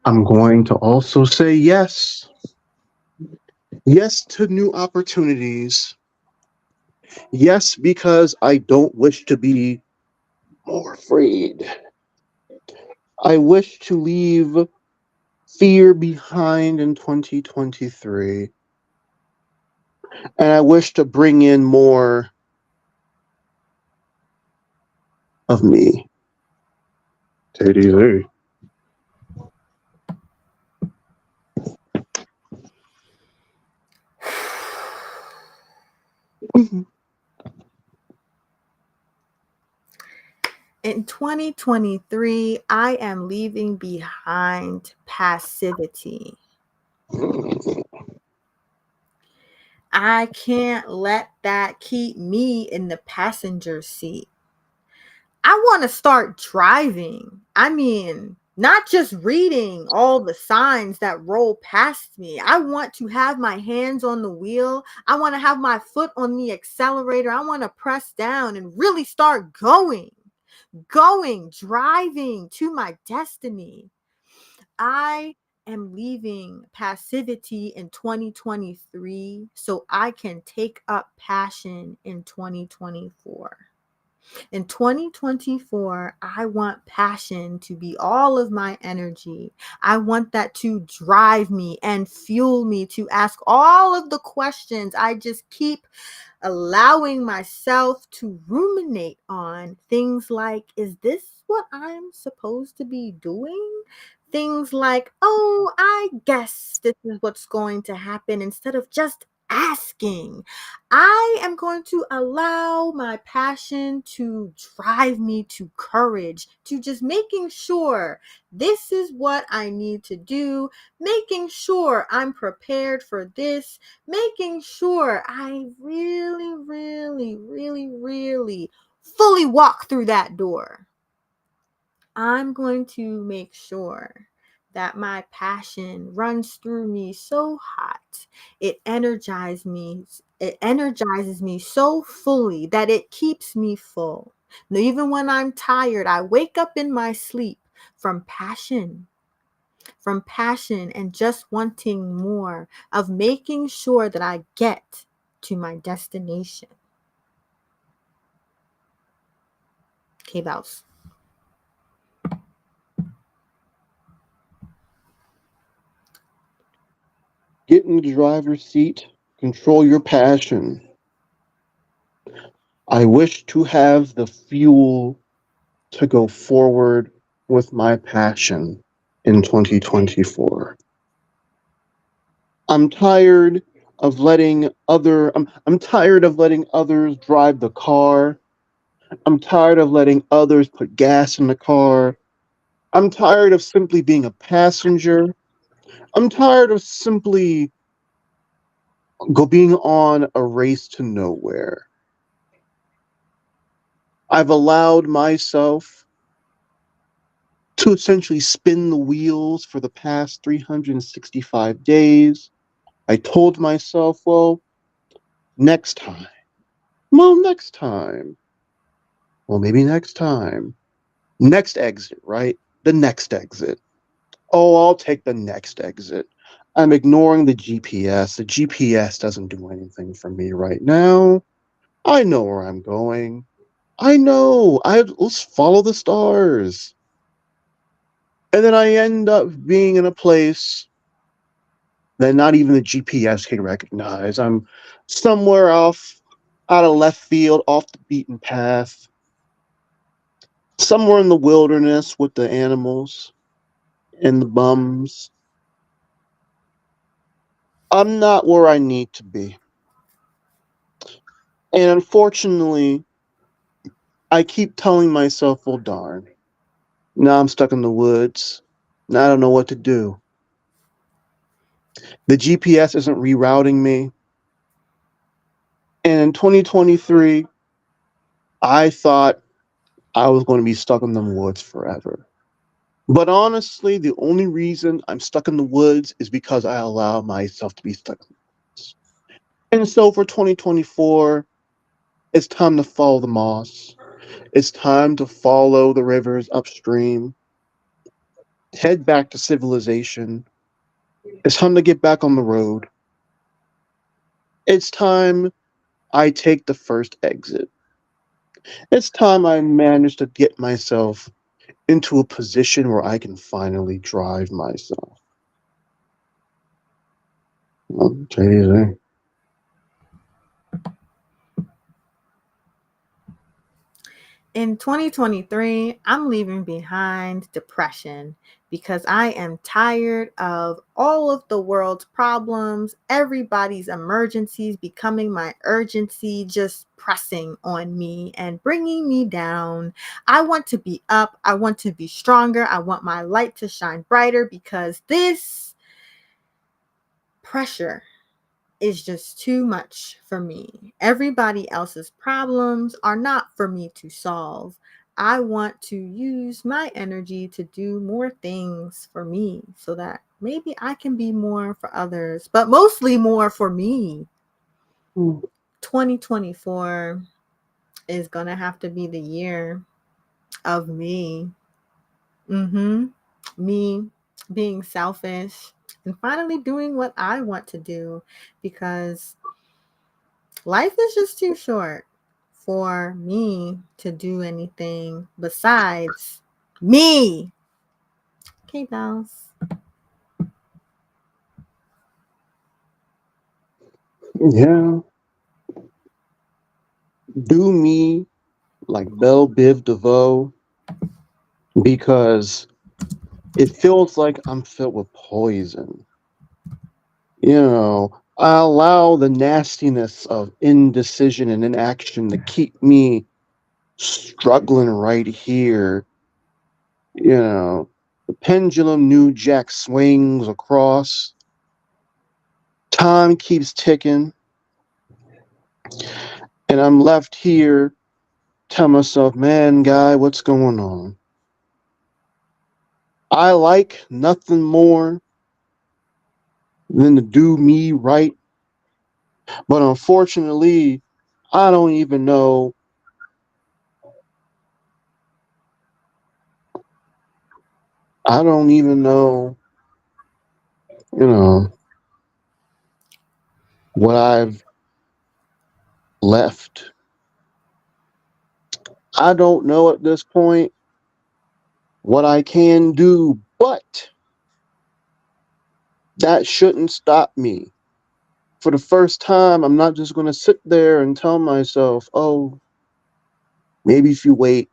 I'm going to also say yes. Yes to new opportunities. Yes, because I don't wish to be more afraid. I wish to leave fear behind in 2023. And I wish to bring in more of me. TayDZ. In 2023, I am leaving behind passivity. I can't let that keep me in the passenger seat. I want to start driving. I mean, not just reading all the signs that roll past me. I want to have my hands on the wheel. I want to have my foot on the accelerator. I want to press down and really start driving to my destiny. I am leaving passivity in 2023 so I can take up passion in 2024. In 2024, I want passion to be all of my energy. I want that to drive me and fuel me to ask all of the questions I just keep allowing myself to ruminate on. Things like, is this what I'm supposed to be doing? Things like, oh, I guess this is what's going to happen, instead of just asking. I am going to allow my passion to drive me to courage, to just making sure this is what I need to do, making sure I'm prepared for this, making sure I really, really, really, really fully walk through that door. I'm going to make sure that my passion runs through me so hot. It energizes me so fully that it keeps me full. Now, even when I'm tired, I wake up in my sleep from passion and just wanting more, of making sure that I get to my destination. Okay, Bellz. Get in the driver's seat, control your passion. I wish to have the fuel to go forward with my passion in 2024. I'm tired of letting I'm tired of letting others drive the car. I'm tired of letting others put gas in the car. I'm tired of simply being a passenger. I'm tired of simply being on a race to nowhere. I've allowed myself to essentially spin the wheels for the past 365 days. I told myself, well, next time. Well, next time. Well, maybe next time. Next exit, right? The next exit. Oh, I'll take the next exit. I'm ignoring the GPS. The GPS doesn't do anything for me right now. I know where I'm going. I know. Let's follow the stars. And then I end up being in a place that not even the GPS can recognize. I'm somewhere off, out of left field, off the beaten path, somewhere in the wilderness with the animals and the bums. I'm not where I need to be. And unfortunately, I keep telling myself, well, darn, now I'm stuck in the woods. Now I don't know what to do. The GPS isn't rerouting me. And in 2023, I thought I was going to be stuck in the woods forever. But honestly, the only reason I'm stuck in the woods is because I allow myself to be stuck in the woods. And so for 2024, it's time to follow the moss. It's time to follow the rivers upstream, head back to civilization. It's time to get back on the road. It's time I take the first exit. It's time I manage to get myself into a position where I can finally drive myself. Well, TayDZ. In 2023, I'm leaving behind depression because I am tired of all of the world's problems, everybody's emergencies becoming my urgency, just pressing on me and bringing me down. I want to be up. I want to be stronger. I want my light to shine brighter because this pressure is just too much for me. Everybody else's problems are not for me to solve. I want to use my energy to do more things for me so that maybe I can be more for others, but mostly more for me. 2024 is going to have to be the year of me. Me being selfish and finally doing what I want to do because life is just too short for me to do anything besides me. Okay, Bellz. Yeah. Do me like Belle Biv DeVoe because it feels like I'm filled with poison. I allow the nastiness of indecision and inaction to keep me struggling right here. The pendulum New Jack swings across. Time keeps ticking. And I'm left here telling myself, man, guy, what's going on? I like nothing more than to do me right. But unfortunately, I don't even know. I don't even know, you know, what I've left. I don't know at this point what I can do, but that shouldn't stop me. For the first time, I'm not just going to sit there and tell myself, oh, maybe if you wait,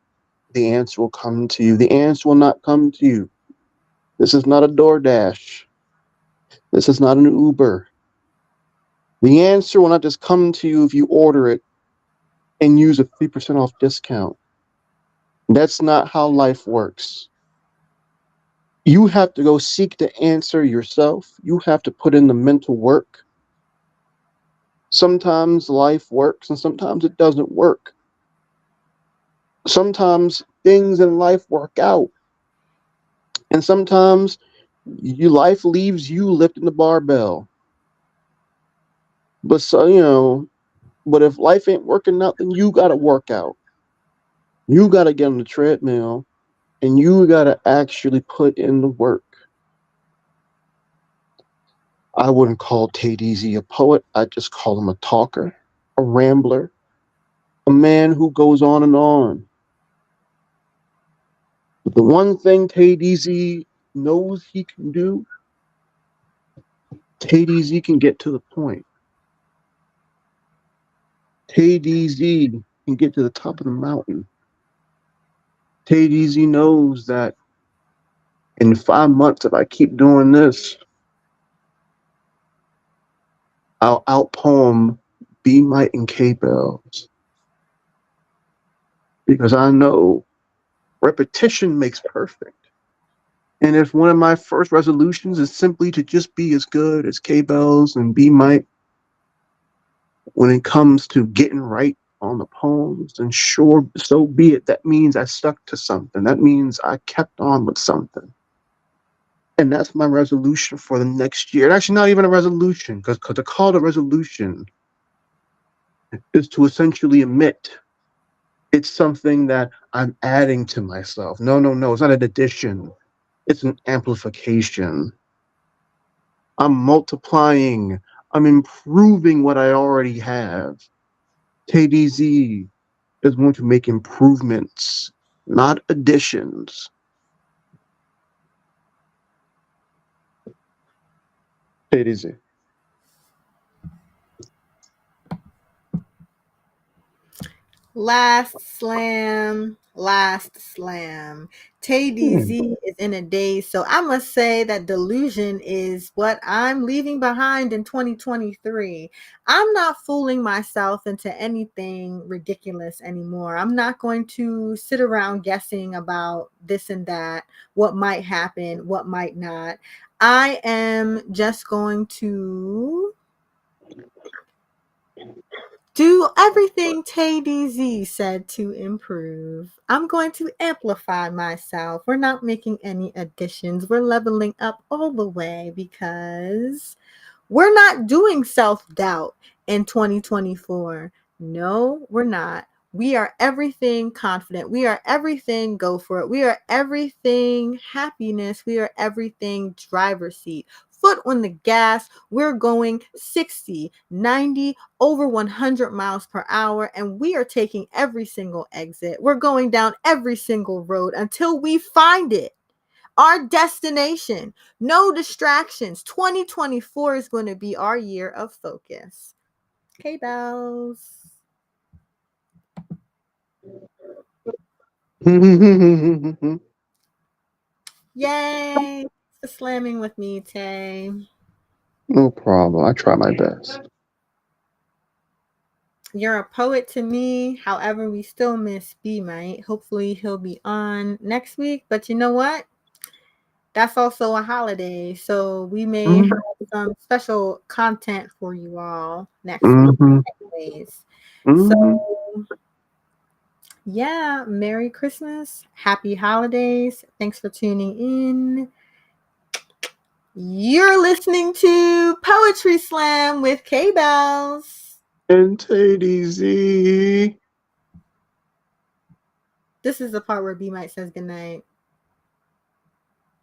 the answer will come to you. The answer will not come to you. This is not a DoorDash. This is not an Uber. The answer will not just come to you if you order it and use a 3% off discount. That's not how life works. You have to go seek the answer yourself. You have to put in the mental work. Sometimes life works and sometimes it doesn't work. Sometimes things in life work out. And sometimes your life leaves you lifting the barbell. But but if life ain't working out, then you gotta work out. You gotta get on the treadmill and you gotta actually put in the work. I wouldn't call TayDZ a poet. I'd just call him a talker, a rambler, a man who goes on and on. But the one thing TayDZ knows he can do, TayDZ can get to the point. TayDZ can get to the top of the mountain. TayDZ knows that in 5 months, if I keep doing this, I'll outpoem B Might and K Bellz. Because I know repetition makes perfect. And if one of my first resolutions is simply to just be as good as K Bellz and B Might when it comes to getting right on the poems, then sure, so be it. That means I stuck to something. That means I kept on with something. And that's my resolution for the next year. And actually, not even a resolution, because to call it a resolution is to essentially admit it's something that I'm adding to myself. No, it's not an addition. It's an amplification. I'm multiplying. I'm improving what I already have. TayDZ is going to make improvements, not additions. TayDZ. Last slam. TayDZ is in a daze, so I must say that delusion is what I'm leaving behind in 2023. I'm not fooling myself into anything ridiculous anymore. I'm not going to sit around guessing about this and that, what might happen, what might not. I am just going to do everything TayDZ said to improve. I'm going to amplify myself. We're not making any additions. We're leveling up all the way because we're not doing self-doubt in 2024. No, we're not. We are everything confident. We are everything go for it. We are everything happiness. We are everything driver's seat. Foot on the gas. We're going 60, 90, over 100 miles per hour, and we are taking every single exit. We're going down every single road until we find it. Our destination. No distractions. 2024 is going to be our year of focus. Okay, Bellz. Yay. For slamming with me, Tay. No problem. I try my best. You're a poet to me. However, we still miss B Might. Hopefully he'll be on next week. But you know what? That's also a holiday. So we may have some special content for you all next week anyways. So yeah, Merry Christmas. Happy holidays. Thanks for tuning in. You're listening to Poetry Slam with K Bellz. And TayDZ. This is the part where B Might says goodnight.